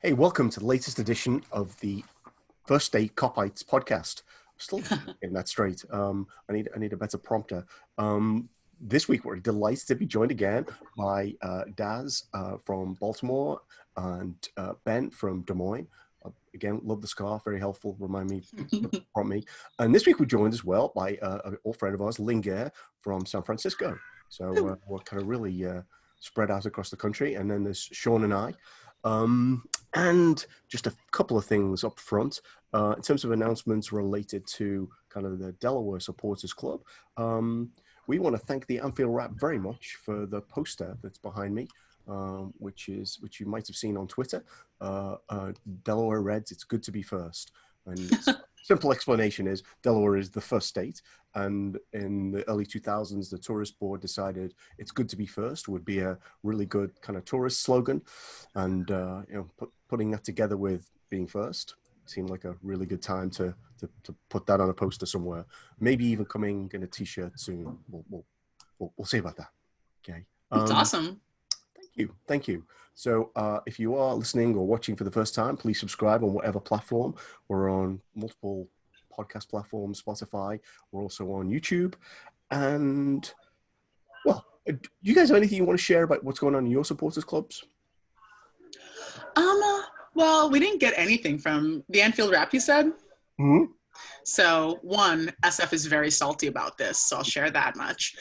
Hey, welcome to the latest edition of the first State Kopites podcast. I'm still getting that straight. I need a better prompter. This week we're delighted to be joined again by Daz from Baltimore and Ben from Des Moines. Again, love the scarf, very helpful. Remind me, prompt me. And this week we're joined as well by an old friend of ours, Lingerr from San Francisco. So we're kind of really spread out across the country. And then there's Sean and I. And just a couple of things up front in terms of announcements related to kind of the Delaware Supporters Club. We want to thank the Anfield Wrap very much for the poster that's behind me, which you might have seen on Twitter. Delaware Reds, it's good to be first. And simple explanation is Delaware is the first state, and in the early 2000s, the tourist board decided it's good to be first would be a really good kind of tourist slogan, and putting that together with being first seemed like a really good time to put that on a poster somewhere. Maybe even coming in a T-shirt soon. We'll see about that. Okay. That's awesome. Thank you. So if you are listening or watching for the first time, please subscribe on whatever platform. We're on multiple podcast platforms, Spotify. We're also on YouTube. And, well, do you guys have anything you want to share about what's going on in your supporters clubs? Well, we didn't get anything from the Anfield Wrap, you said? Mm-hmm. So, one, SF is very salty about this, so I'll share that much.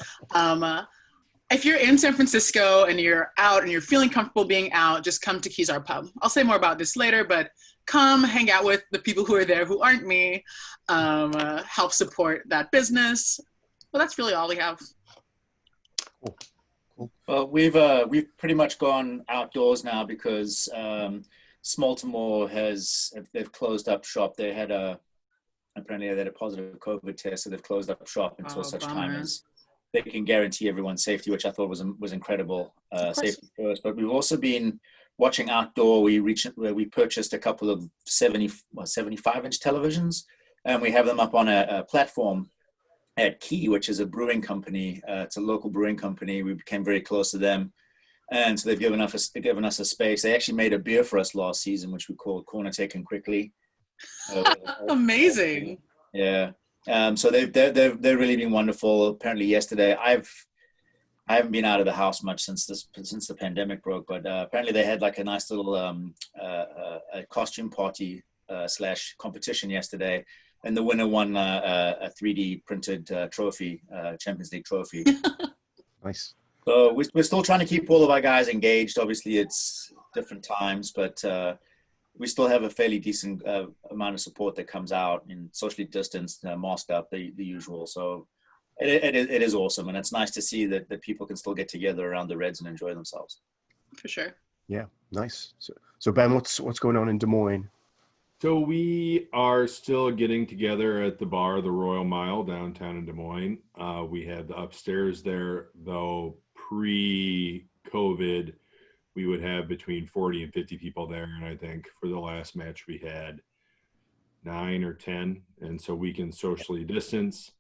If you're in San Francisco and you're out and you're feeling comfortable being out, just come to Keyzar Pub. I'll say more about this later, but come hang out with the people who are there who aren't me, help support that business. Well, that's really all we have. Cool. Well, we've pretty much gone outdoors now because Baltimore they've closed up shop. Apparently they had a positive COVID test, so they've closed up shop until such time as they can guarantee everyone's safety, which I thought was incredible. Safety first, but we've also been watching outdoor. We purchased a couple of 75-inch televisions, and we have them up on a platform at Key, which is a brewing company. It's a local brewing company. We became very close to them, and so they've given us a space. They actually made a beer for us last season, which we called Corner Taken Quickly. Amazing. Yeah. So they've really been wonderful. Apparently yesterday, I haven't been out of the house much since the pandemic broke, but apparently they had like a nice little a costume party / competition yesterday, and the winner won a 3D printed trophy, Champions League trophy. Nice. So we're still trying to keep all of our guys engaged. Obviously, it's different times, but we still have a fairly decent amount of support that comes out in socially distanced, masked up, the usual. So it is awesome. And it's nice to see that people can still get together around the Reds and enjoy themselves. For sure. Yeah, nice. So Ben, what's going on in Des Moines? So we are still getting together at the bar, the Royal Mile, downtown in Des Moines. We had the upstairs there, though pre-COVID, we would have between 40 and 50 people there. And I think for the last match we had 9 or 10. And so we can socially distance.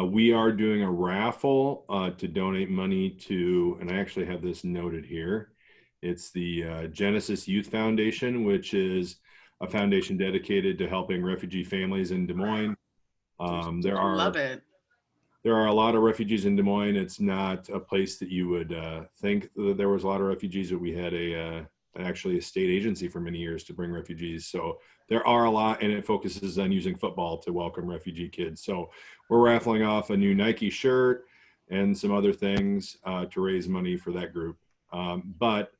We are doing a raffle to donate money to, and I actually have this noted here. It's the Genesis Youth Foundation, which is a foundation dedicated to helping refugee families in Des Moines. Love it. There are a lot of refugees in Des Moines. It's not a place that you would think that there was a lot of refugees, but we had actually a state agency for many years to bring refugees. So there are a lot, and it focuses on using football to welcome refugee kids. So we're raffling off a new Nike shirt and some other things to raise money for that group. But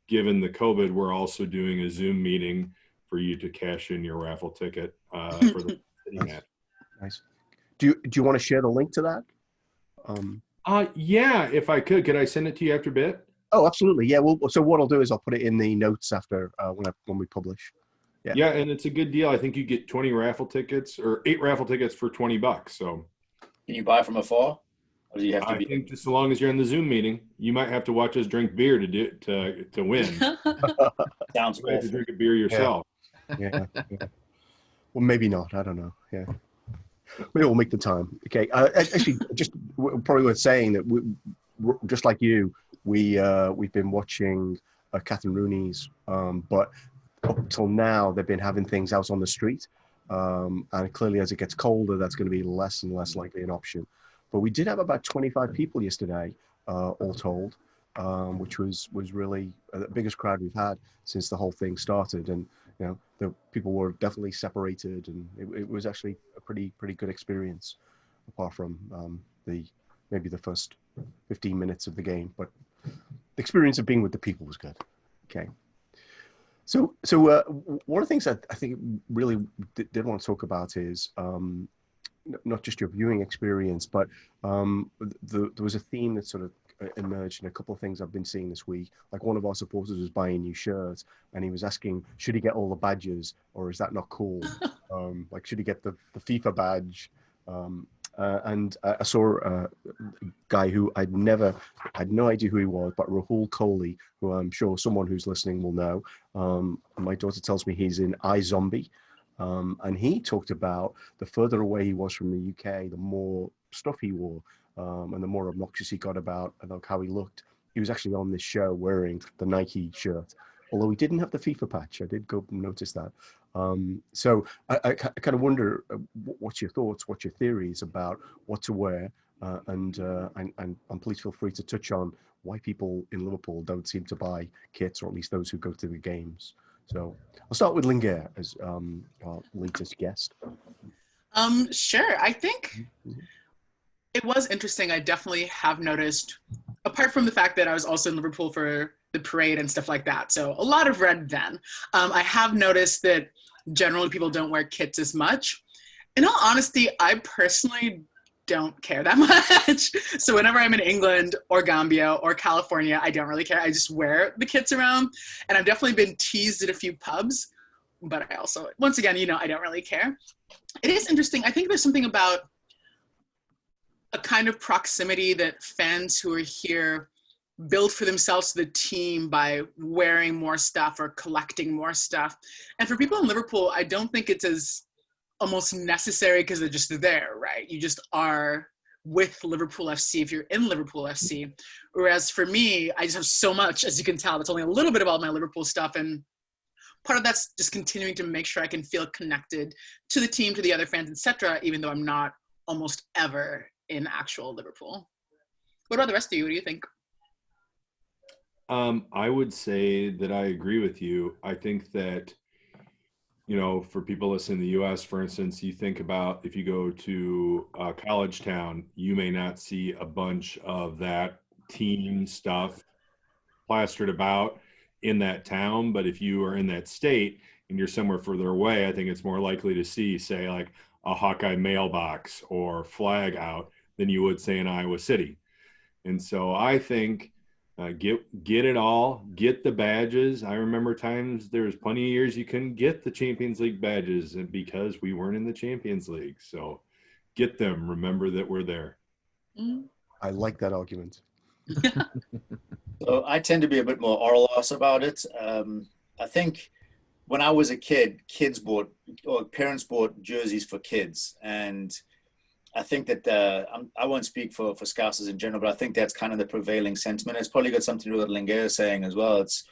given the COVID, we're also doing a Zoom meeting for you to cash in your raffle ticket for the match. Nice. Do you want to share the link to that? Yeah, if I could I send it to you after a bit? Oh, absolutely. Yeah. Well, so what I'll do is I'll put it in the notes after when we publish. Yeah. Yeah, and it's a good deal. I think you get 20 raffle tickets or 8 raffle tickets for $20. So can you buy from afar? Or do you have to I think just as long as you're in the Zoom meeting, you might have to watch us drink beer to win. Sounds you have to drink a beer yourself. Yeah. Well, maybe not. I don't know. Yeah. Maybe we'll make the time. Okay. Actually, just probably worth saying that we, just like you, we've been watching Catherine Rooney's, but up till now, they've been having things out on the street. And clearly, as it gets colder, that's going to be less and less likely an option. But we did have about 25 people yesterday, all told, which was really the biggest crowd we've had since the whole thing started. And the people were definitely separated, and it was actually a pretty good experience, apart from maybe the first 15 minutes of the game. But the experience of being with the people was good. Okay. So one of the things that I think really did want to talk about is not just your viewing experience, but there was a theme that sort of emerged in a couple of things I've been seeing this week. Like, one of our supporters was buying new shirts, and he was asking, should he get all the badges, or is that not cool? Like, should he get the FIFA badge? And I saw a guy who I had no idea who he was, but Rahul Kohli, who I'm sure someone who's listening will know. My daughter tells me he's in iZombie, and he talked about the further away he was from the UK, the more stuff he wore, and the more obnoxious he got about how he looked. He was actually on this show wearing the Nike shirt, although he didn't have the FIFA patch. I did go notice that. So I kind of wonder, what's your thoughts, what's your theories about what to wear, and please feel free to touch on why people in Liverpool don't seem to buy kits, or at least those who go to the games. So I'll start with Lingerr as our latest guest. Sure. I think it was interesting. I definitely have noticed, apart from the fact that I was also in Liverpool for the parade and stuff like that, so a lot of red then. I have noticed that generally people don't wear kits as much. In all honesty, I personally don't care that much. So whenever I'm in England or Gambia or California, I don't really care. I just wear the kits around. And I've definitely been teased at a few pubs, but I also, once again, I don't really care. It is interesting. I think there's something about a kind of proximity that fans who are here build for themselves to the team by wearing more stuff or collecting more stuff. And for people in Liverpool, I don't think it's as almost necessary because they're just there, right? You just are with Liverpool FC if you're in Liverpool FC. Whereas for me, I just have so much, as you can tell, that's only a little bit about my Liverpool stuff. And part of that's just continuing to make sure I can feel connected to the team, to the other fans, etc., even though I'm not almost ever in actual Liverpool. What about the rest of you? What do you think? I would say that I agree with you. I think that, for people listening in the U.S., for instance, you think about if you go to a college town, you may not see a bunch of that team stuff plastered about in that town. But if you are in that state and you're somewhere further away, I think it's more likely to see, say, like a Hawkeye mailbox or flag out than you would, say, in Iowa City. And so I think get it all, get the badges. I remember times there was plenty of years you couldn't get the Champions League badges, and because we weren't in the Champions League. So get them. Remember that we're there. I like that argument. So I tend to be a bit more Orlos about it. I think when I was a kid, parents bought jerseys for kids, and I think that I won't speak for Scousers in general, but I think that's kind of the prevailing sentiment. It's probably got something to do with what Lingerr is saying as well. It's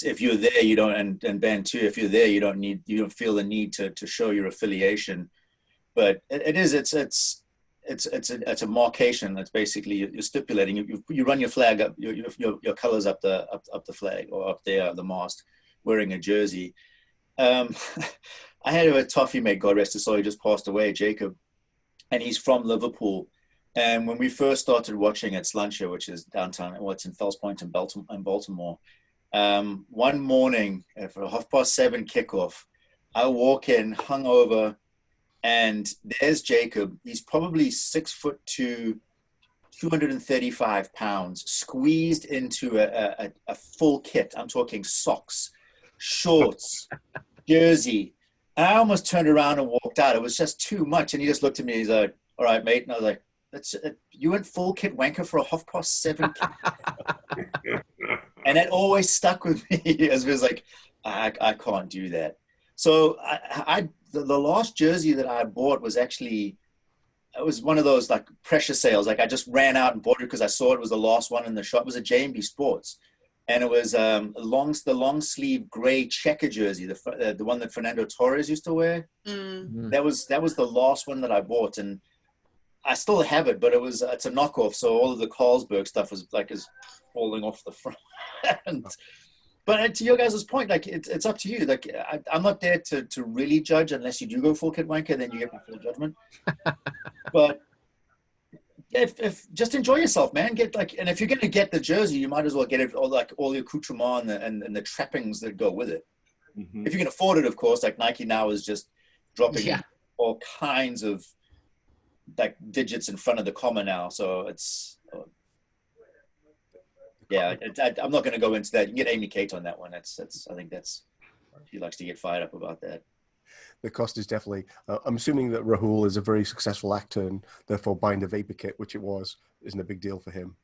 if you're there, you don't, and Ben too, if you're there, you don't feel the need to show your affiliation. But it's a markation. That's basically you're stipulating. You run your flag up, your colors up the flag or up there the mast, wearing a jersey. I had a toffee mate, God rest his soul, he just passed away, Jacob. And he's from Liverpool. And when we first started watching at Lingerr, which is downtown, it's in Fells Point in Baltimore, one morning for a 7:30 kickoff, I walk in hungover, and there's Jacob. He's probably 6'2", 235 pounds, squeezed into a full kit. I'm talking socks, shorts, jersey. I almost turned around and walked out. It was just too much. And he just looked at me. He's like, all right, mate. And I was like, "That's you went full kit wanker for a 7:30 kick?" And that always stuck with me. It was like, I can't do that. So the last jersey that I bought was actually, it was one of those like pressure sales. Like I just ran out and bought it because I saw it was the last one in the shop. It was a J&B Sports. and it was the long sleeve gray checker jersey, the one that Fernando Torres used to wear. That was the last one that I bought, and I still have it, but it's a knockoff, so all of the Carlsberg stuff is falling off the front. But to your guys' point, like it's up to you. Like I'm not there to really judge unless you do go full kit wanker, then you get my full judgment. But if just enjoy yourself, man. And if you're gonna get the jersey, you might as well get it all the accoutrement and the trappings that go with it. Mm-hmm. If you can afford it, of course. Like Nike now is just dropping all kinds of like digits in front of the comma now, so it's. Yeah, I'm not going to go into that. You can get Amy Kate on that one. I think she likes to get fired up about that. The cost is definitely. I'm assuming that Rahul is a very successful actor, and therefore buying the vapor kit, which it was, isn't a big deal for him.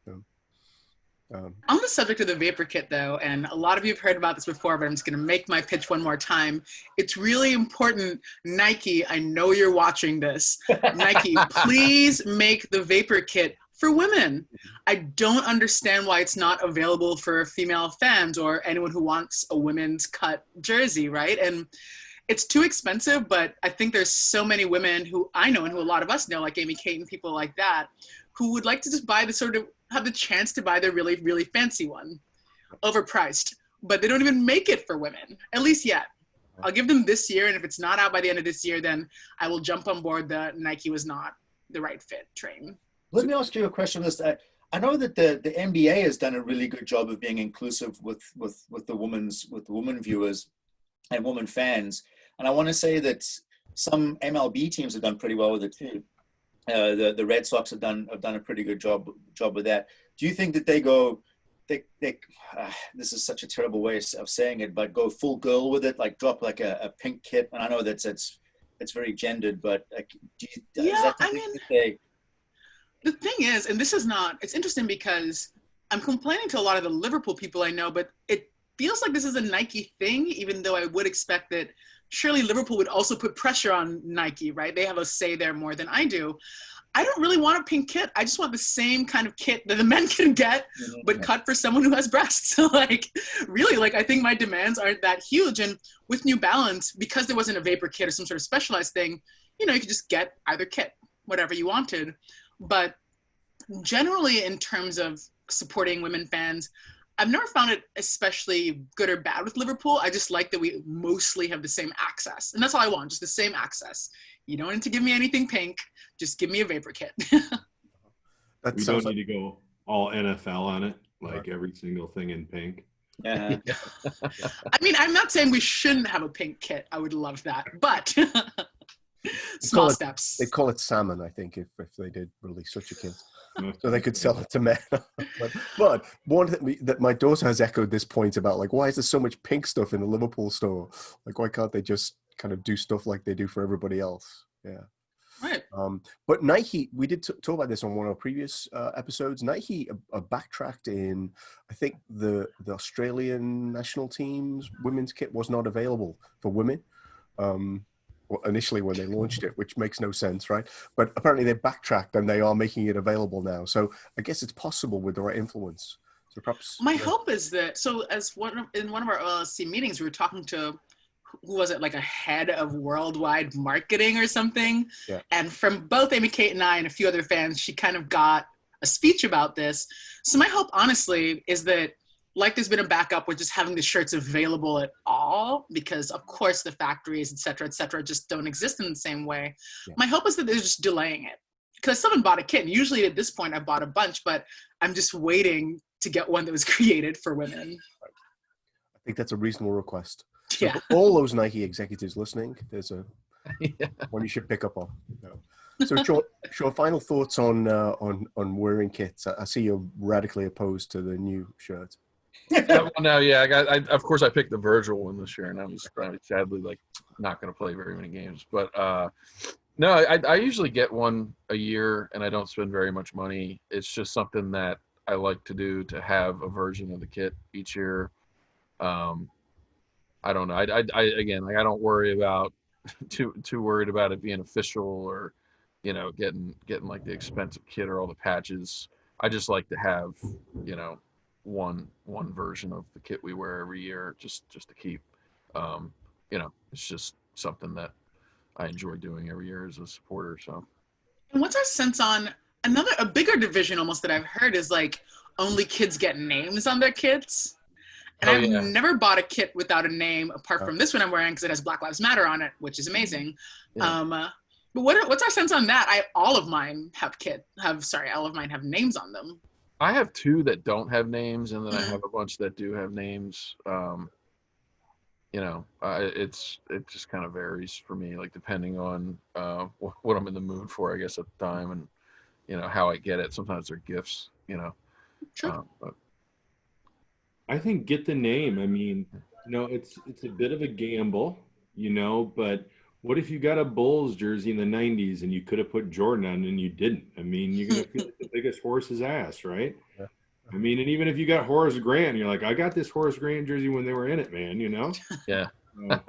On the subject of the vapor kit, though, and a lot of you have heard about this before, but I'm just going to make my pitch one more time. It's really important. Nike, I know you're watching this. Nike, please make the vapor kit for women. I don't understand why it's not available for female fans or anyone who wants a women's cut jersey, right? And it's too expensive, but I think there's so many women who I know and who a lot of us know, like Amy Kate and people like that, who would like to just have the chance to buy the really, really fancy one, overpriced, but they don't even make it for women, at least yet. I'll give them this year, and if it's not out by the end of this year, then I will jump on board the Nike was not the right fit train. Let me ask you a question. I know that the NBA has done a really good job of being inclusive with the women viewers and women fans, and I want to say that some MLB teams have done pretty well with it too. The Red Sox have done a pretty good job with that. Do you think that they this is such a terrible way of saying it, but go full girl with it, like drop like a pink kit? And I know that's it's very gendered, but like, the thing is, and it's interesting because I'm complaining to a lot of the Liverpool people I know, but it feels like this is a Nike thing, even though I would expect that surely Liverpool would also put pressure on Nike, right? They have a say there more than I do. I don't really want a pink kit. I just want the same kind of kit that the men can get, but cut for someone who has breasts. So really, I think my demands aren't that huge. And with New Balance, because there wasn't a vapor kit or some sort of specialized thing, you could just get either kit, whatever you wanted. But generally, in terms of supporting women fans, I've never found it especially good or bad with Liverpool. I just like that we mostly have the same access. And that's all I want, just the same access. You don't need to give me anything pink. Just give me a vapor kit. We don't need to go all NFL on it, like every single thing in pink. Yeah. I mean, I'm not saying we shouldn't have a pink kit. I would love that. But small steps. They'd call it salmon, I think, if they did release such a kit. So they could sell it to men. but one thing that my daughter has echoed this point about, why is there so much pink stuff in the Liverpool store? Why can't they just kind of do stuff like they do for everybody else? Yeah. Right. But Nike, we did talk about this on one of our previous episodes. Nike backtracked in, I think the Australian national team's women's kit was not available for women. Initially when they launched it, which makes no sense, right? But apparently they backtracked and they are making it available now. So I guess it's possible with the right influence. So perhaps my hope is that, so in one of our OLSC meetings, we were talking to, who was it, like a head of worldwide marketing or something? Yeah. And from both Amy Kate and I and a few other fans, she kind of got a speech about this. So my hope, honestly, is that there's been a backup with just having the shirts available at all, because of course the factories, et cetera, just don't exist in the same way. Yeah. My hope is that they're just delaying it, because I still haven't bought a kit. And usually at this point I bought a bunch, but I'm just waiting to get one that was created for women. I think that's a reasonable request. So yeah. For all those Nike executives listening, there's a one you should pick up on. No. So Sean, final thoughts on wearing kits. I see you're radically opposed to the new shirt. Of course I picked the Virgil one this year, and I was sadly not going to play very many games. But no, I usually get one a year, and I don't spend very much money. It's just something that I like to do, to have a version of the kit each year. I don't know. I don't worry about too worried about it being official, or getting the expensive kit or all the patches. I just like to have one version of the kit we wear every year, just to keep. It's just something that I enjoy doing every year as a supporter. So. And what's our sense on a bigger division almost that I've heard is like only kids get names on their kits. And I've never bought a kit without a name apart from this one I'm wearing because it has Black Lives Matter on it, which is amazing. Yeah. But what's our sense on that? All of mine have names on them. I have 2 that don't have names, and then I have a bunch that do have names. It just kind of varies for me, like depending on what I'm in the mood for, I guess, at the time, and how I get it. Sometimes they're gifts, Sure. But I think get the name. I mean, it's a bit of a gamble, but what if you got a Bulls jersey in the 90s and you could have put Jordan on and you didn't? I mean, you're going to feel like the biggest horse's ass, right? Yeah. I mean, and even if you got Horace Grant, you're like, I got this Horace Grant jersey when they were in it, man, Yeah. Good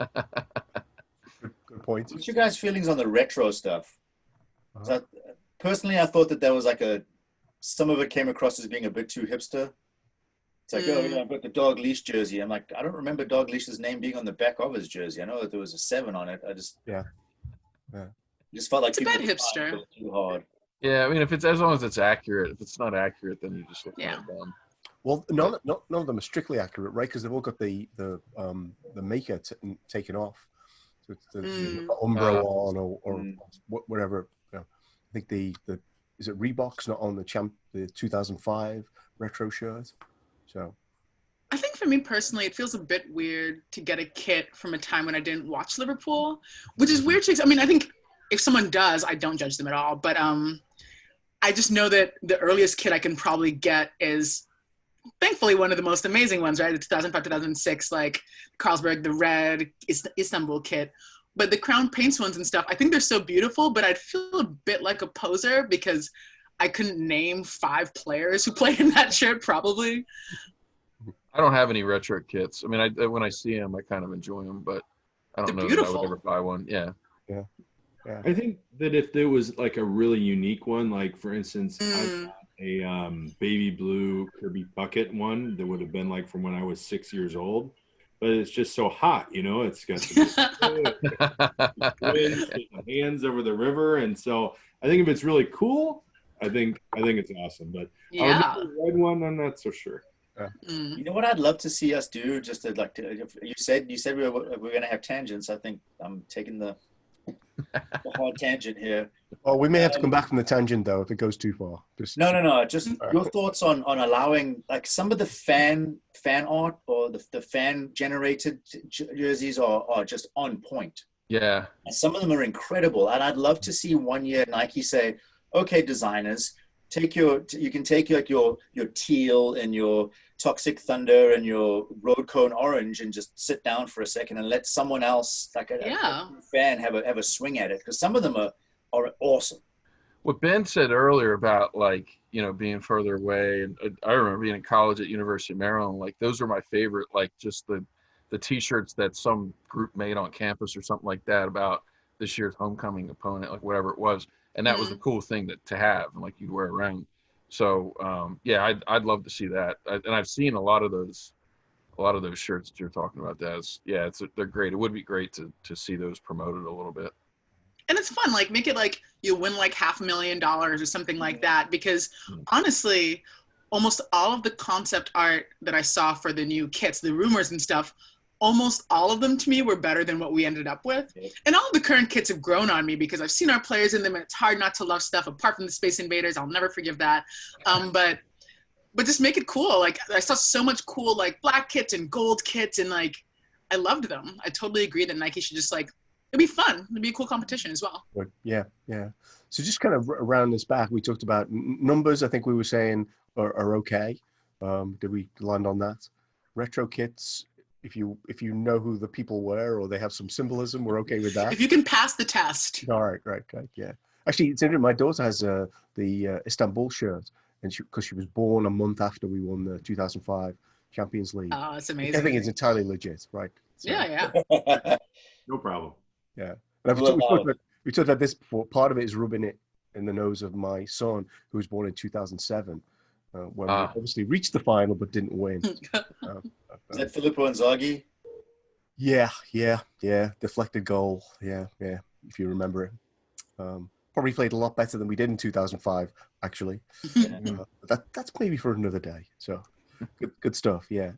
point. What's your guys' feelings on the retro stuff? Personally, I thought that was like some of it came across as being a bit too hipster. It's like, I've got the Dog Leash jersey. I'm like, I don't remember Dog Leash's name being on the back of his jersey. I know that there was a 7 on it. I just just felt like it's a bit hipster. Too hard. Yeah, I mean, as long as it's accurate. If it's not accurate, then you just look kind of dumb. Well, none of them are strictly accurate, right? Because they've all got the maker taken off. So it's the Umbro on or whatever. I think is it Reebok's not on the 2005 retro shirt. So I think for me personally, it feels a bit weird to get a kit from a time when I didn't watch Liverpool, which is weird. I mean, I think if someone does, I don't judge them at all. But I just know that the earliest kit I can probably get is thankfully one of the most amazing ones, right? The 2005, 2006, like Carlsberg, the red Istanbul kit. But the Crown Paints ones and stuff, I think they're so beautiful, but I'd feel a bit like a poser because I couldn't name 5 players who played in that shirt, probably. I don't have any retro kits. I mean, when I see them, I kind of enjoy them, but I don't know that I would ever buy one. Yeah. I think that if there was like a really unique one, like for instance, I got a baby blue Kirby bucket one that would have been like from when I was 6 years old. But it's just so hot, it's got the hands over the river, and so I think if it's really cool, I think it's awesome. But the red one, I'm not so sure. You know what I'd love to see us do? Just to you said we're going to have tangents. I think I'm taking the hard tangent here. Well, we may have to come back from the tangent though if it goes too far. No. Just your thoughts on allowing like some of the fan art or the fan generated jerseys are just on point. Yeah. And some of them are incredible, and I'd love to see one year Nike say, "Okay, designers, you can take your teal and your Toxic Thunder and your Road Cone Orange and just sit down for a second and let someone else, like a fan, have a swing at it, because some of them are awesome." What Ben said earlier about being further away, and I remember being in college at University of Maryland, like those are my favorite, like just the T-shirts that some group made on campus or something like that about this year's homecoming opponent, like whatever it was. And that was the cool thing to have, and like you'd wear around. So I'd love to see that, and I've seen a lot of those shirts that you're talking about, Des. Yeah, they're great. It would be great to see those promoted a little bit. And it's fun, like make it like you win like $500,000 or something like that. Because honestly, almost all of the concept art that I saw for the new kits, the rumors and stuff, almost all of them to me were better than what we ended up with. And all of the current kits have grown on me because I've seen our players in them, and it's hard not to love stuff apart from the Space Invaders. I'll never forgive that. But just make it cool. Like I saw so much cool like black kits and gold kits, and like I loved them. I totally agree that Nike should just like, it'd be fun. It'd be a cool competition as well. Yeah. So just kind of round this back, we talked about numbers. I think we were saying are okay. Did we land on that? Retro kits, if you know who the people were or they have some symbolism, we're okay with that. If you can pass the test. All right, yeah. Actually, it's interesting. My daughter has the Istanbul shirt, and because she was born a month after we won the 2005 Champions League. Oh, it's amazing. I think it's entirely legit, right? So, yeah. No problem. Yeah. And we talked about this before. Part of it is rubbing it in the nose of my son, who was born in 2007. when we obviously reached the final but didn't win. Is that Filippo Inzaghi? Yeah. Deflected goal. Yeah. If you remember it. Probably played a lot better than we did in 2005, actually. That's maybe for another day. So good stuff. Yeah.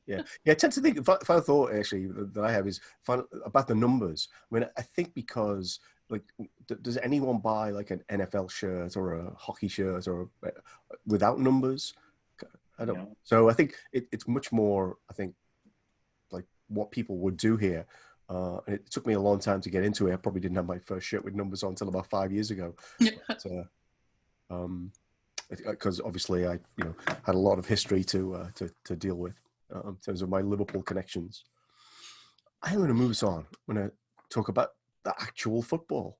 I tend to think, final thought actually that I have is about the numbers. I mean, I think because like, does anyone buy like an NFL shirt or a hockey shirt or without numbers? I don't. No. So I think it's much more, I think, like what people would do here. And it took me a long time to get into it. I probably didn't have my first shirt with numbers on until about 5 years ago. Because obviously I, had a lot of history to deal with in terms of my Liverpool connections. I'm going to move us on. I'm going to talk about the actual football.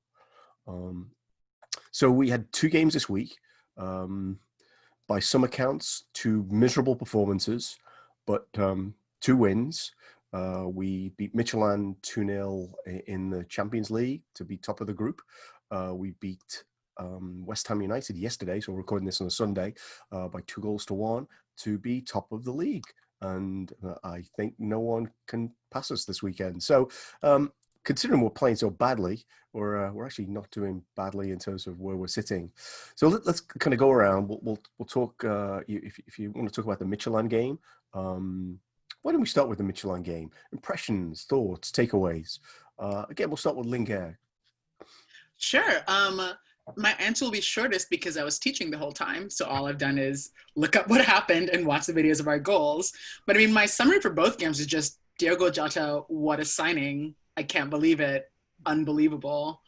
So we had 2 games this week. By some accounts, 2 miserable performances, but 2 wins. We beat Midtjylland 2-0 in the Champions League to be top of the group. We beat West Ham United yesterday, so we're recording this on a Sunday, by 2-1 to be top of the league. And I think no one can pass us this weekend. So considering we're playing so badly, we're actually not doing badly in terms of where we're sitting. So let's kind of go around. We'll talk, if you want to talk about the Midtjylland game. Why don't we start with the Midtjylland game? Impressions, thoughts, takeaways. Again, we'll start with Lingerr. Sure. My answer will be shortest because I was teaching the whole time. So all I've done is look up what happened and watch the videos of our goals. But I mean, my summary for both games is just Diogo Jota, what a signing. I can't believe it. Unbelievable.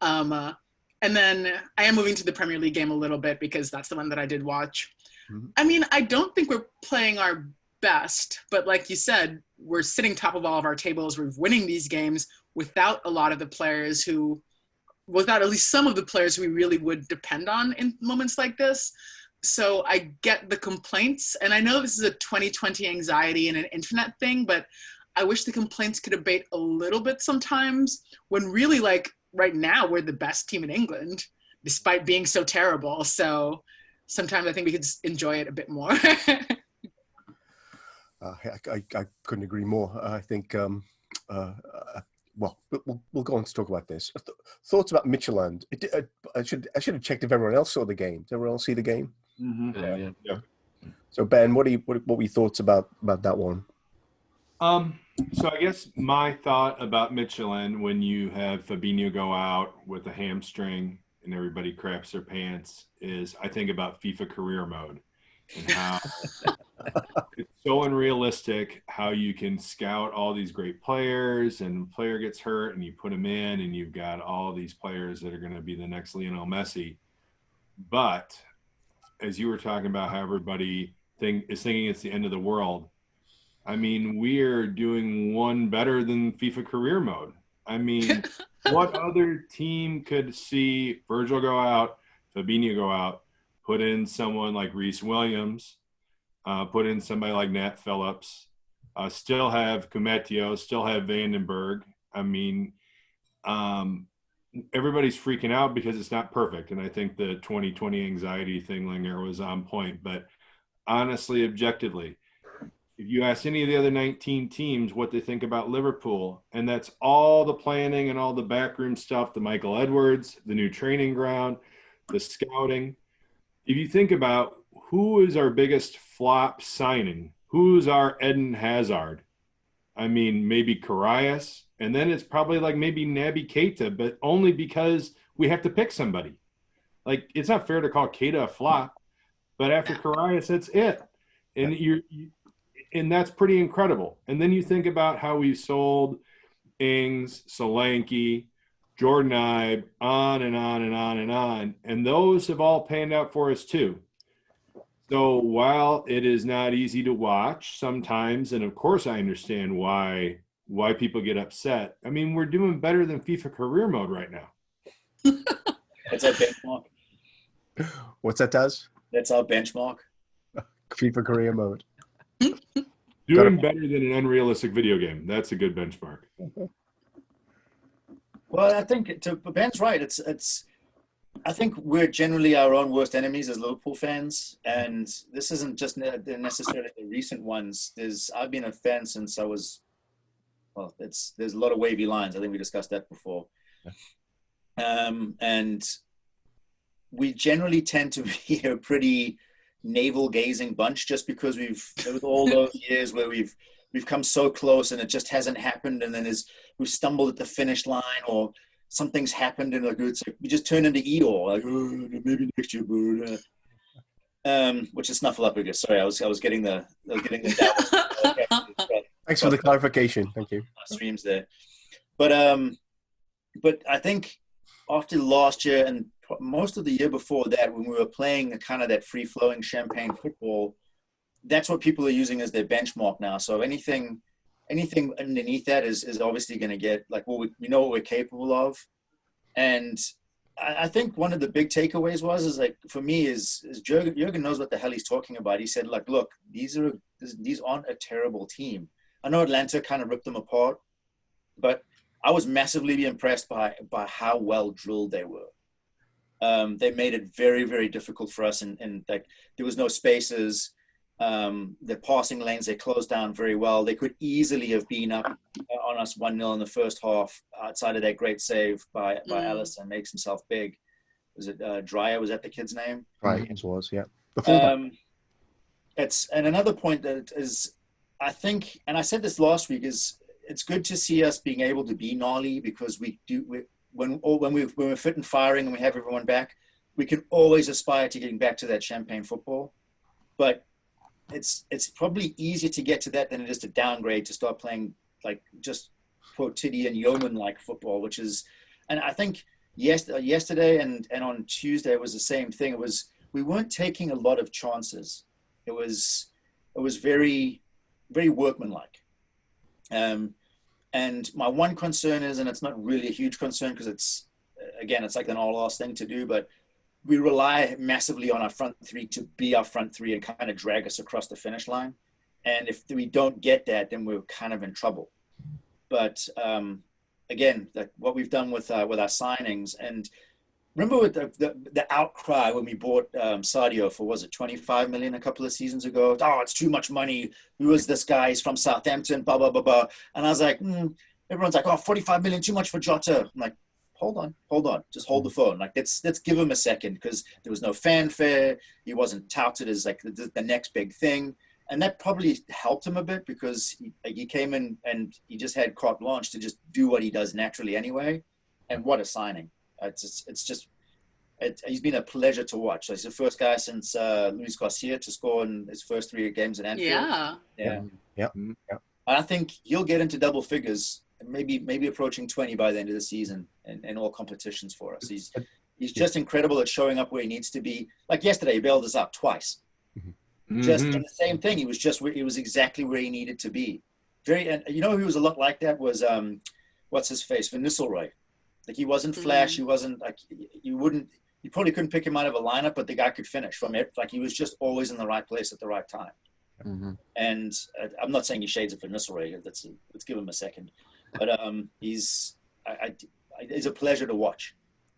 And then I am moving to the Premier League game a little bit because that's the one that I did watch. Mm-hmm. I mean, I don't think we're playing our best, but like you said, we're sitting top of all of our tables. We're winning these games without a lot of the players who, without at least some of the players we really would depend on in moments like this. So I get the complaints, and I know this is a 2020 anxiety and an internet thing, but I wish the complaints could abate a little bit sometimes when really, like, right now, we're the best team in England, despite being so terrible. So sometimes I think we could just enjoy it a bit more. I couldn't agree more. I think, well, we'll go on to talk about this. Thoughts about Midtjylland. I should have checked if everyone else saw the game. Did everyone else see the game? Mm-hmm. Yeah. So Ben, what were your thoughts about that one? So I guess my thought about Midtjylland, when you have Fabinho go out with a hamstring and everybody craps their pants, is I think about FIFA career mode and how it's so unrealistic how you can scout all these great players and a player gets hurt and you put them in and you've got all these players that are going to be the next Lionel Messi. But as you were talking about how everybody is thinking it's the end of the world, I mean, we're doing one better than FIFA career mode. I mean, what other team could see Virgil go out, Fabinho go out, put in someone like Reece Williams, put in somebody like Nat Phillips, still have Kumetio, still have Vandenberg. I mean, everybody's freaking out because it's not perfect. And I think the 2020 anxiety thing, Lingerr, was on point. But honestly, objectively, if you ask any of the other 19 teams what they think about Liverpool, and that's all the planning and all the backroom stuff, the Michael Edwards, the new training ground, the scouting. If you think about who is our biggest flop signing, who's our Eden Hazard? I mean, maybe Karius, and then it's probably like maybe Naby Keita, but only because we have to pick somebody. Like, it's not fair to call Keita a flop, but after Karius, that's it. And and that's pretty incredible. And then you think about how we sold Ings, Solanke, Jordan Ibe, on and on and on and on. And those have all panned out for us too. So while it is not easy to watch sometimes, and of course I understand why people get upset, I mean, we're doing better than FIFA career mode right now. That's our benchmark. What's that, Daz? That's our benchmark. FIFA career mode. Doing better than an unrealistic video game. That's a good benchmark. Well, I think Ben's right. It's I think we're generally our own worst enemies as Liverpool fans, and this isn't just necessarily the recent ones. I've been a fan since I was, well, there's a lot of wavy lines. I think we discussed that before. And we generally tend to be a pretty navel-gazing bunch, just because there was all those years where we've come so close and it just hasn't happened, and then we've stumbled at the finish line, or something's happened and we just turn into Eeyore, like, oh, maybe next year, which is Snuffleupagus. Sorry, I was getting the Thanks for the clarification. Thank you. Streams there, but I think after last year and most of the year before that, when we were playing kind of that free-flowing champagne football, that's what people are using as their benchmark now. So anything underneath that is obviously going to get, like, well, we know what we're capable of. And I think one of the big takeaways is like, for me, is Jurgen knows what the hell he's talking about. He said, like, look, these aren't a terrible team. I know Atlanta kind of ripped them apart, but I was massively impressed by how well drilled they were. They made it very, very difficult for us, and like, there was no spaces. The passing lanes, they closed down very well. They could easily have been up on us 1-0 in the first half, outside of that great save by Alisson, makes himself big. Was it Dreyer? Was that the kid's name? Right, it was, yeah. And another point that is, I think, and I said this last week, is it's good to see us being able to be gnarly, because when we're fit and firing and we have everyone back, we can always aspire to getting back to that champagne football. But it's probably easier to get to that than it is to downgrade, to start playing like just quotidian yeoman-like football, which is, and I think yesterday and on Tuesday it was the same thing. We weren't taking a lot of chances. It was very, very workmanlike. And my one concern is, and it's not really a huge concern because it's like an all-ass thing to do, but we rely massively on our front three to be our front three and kind of drag us across the finish line. And if we don't get that, then we're kind of in trouble. But again, like what we've done with our signings, and remember with the outcry when we bought Sadio for, was it 25 million a couple of seasons ago? Oh, it's too much money. Who is this guy? He's from Southampton, blah, blah, blah, blah. And I was like, everyone's like, oh, 45 million, too much for Jota. I'm like, hold on, just hold the phone. Like, let's give him a second, because there was no fanfare. He wasn't touted as like the next big thing. And that probably helped him a bit, because he came in and he just had carte blanche to just do what he does naturally anyway. And what a signing. He's been a pleasure to watch. So he's the first guy since Luis Garcia to score in his first 3 games at Anfield. Yeah. And I think he'll get into double figures, maybe approaching 20 by the end of the season in all competitions for us. He's just incredible at showing up where he needs to be. Like yesterday, he bailed us out twice. Just in the same thing. He was exactly where he needed to be. And you know who was a lot like that was what's his face, Van Nistelrooy. Like, he wasn't flash. He wasn't like, you probably couldn't pick him out of a lineup, but the guy could finish from it. Like, he was just always in the right place at the right time. And I'm not saying he shades of Van Nistelrooy. Let's give him a second. But he's a pleasure to watch.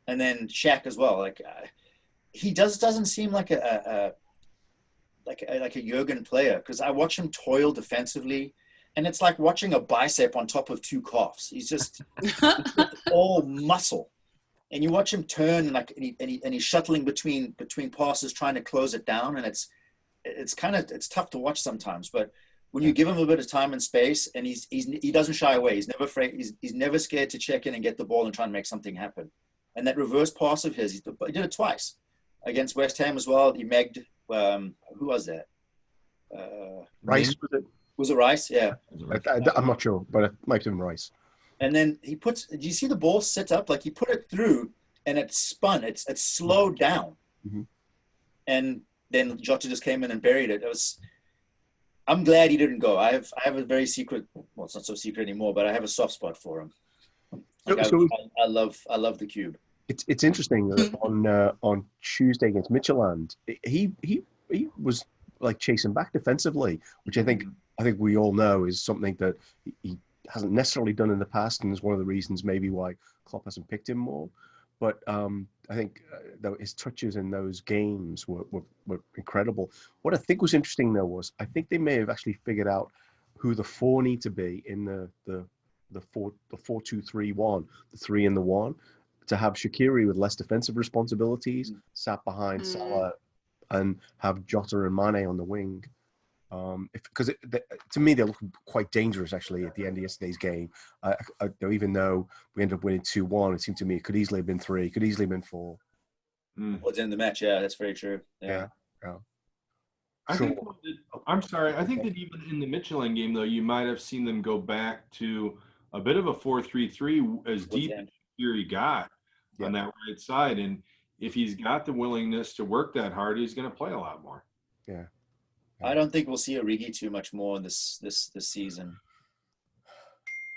And then Shaq as well. Like, he doesn't seem like a Jurgen player, because I watch him toil defensively, and it's like watching a bicep on top of 2 calves. He's just all muscle, and you watch him turn and he's shuttling between passes, trying to close it down, and it's tough to watch sometimes. But when you give him a bit of time and space, and he doesn't shy away. He's never afraid. He's never scared to check in and get the ball and try and make something happen. And that reverse pass of his, he did it twice against West Ham as well. He megged. Who was that? Rice, was it? Was it Rice? Yeah. I'm not sure, but it might have been Rice. And then do you see the ball sit up? Like, he put it through and it spun. It's slowed down. And then Jota just came in and buried it. I'm glad he didn't go. I have a very secret, well, it's not so secret anymore, but I have a soft spot for him. Like, I love the Cube. It's interesting that on Tuesday against Midtjylland, he was like chasing back defensively, which I think we all know is something that he hasn't necessarily done in the past, and is one of the reasons maybe why Klopp hasn't picked him more. but I think his touches in those games were incredible. What I think was interesting though was I think they may have actually figured out who the four need to be in the 4-2-3-1, the 3 and the 1, to have Shaqiri with less defensive responsibilities, sat behind Salah, and have Jota and Mane on the wing. Because to me, they look quite dangerous actually at the end of yesterday's game. Even though we ended up winning 2-1, it seemed to me it could easily have been 3, could easily have been 4. Well, it's in the match, yeah, that's very true. Yeah. I think I'm sorry. I think that even in the Michelin game, though, you might have seen them go back to a bit of a 4-3-3 as deep as he got on that right side. And if he's got the willingness to work that hard, he's going to play a lot more. Yeah. I don't think we'll see Origi too much more this season.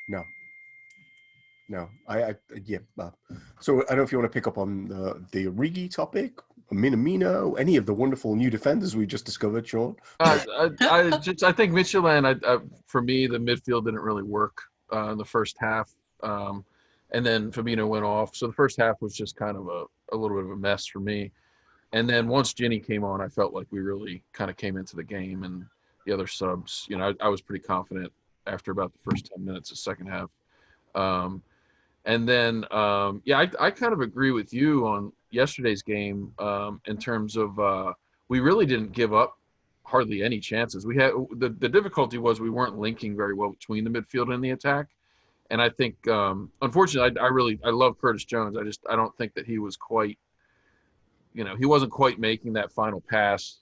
No. So I don't know if you want to pick up on the Origi topic, Minamino, any of the wonderful new defenders we just discovered, Sean. I think Michelin. For me, the midfield didn't really work in the first half, and then Fabinho went off. So the first half was just kind of a little bit of a mess for me. And then once Ginny came on, I felt like we really kind of came into the game, and the other subs. I was pretty confident after about the first 10 minutes of second half. And then, I kind of agree with you on yesterday's game in terms of we really didn't give up hardly any chances. We had the difficulty was we weren't linking very well between the midfield and the attack. And I think, unfortunately, I love Curtis Jones. I don't think that he was quite, he wasn't quite making that final pass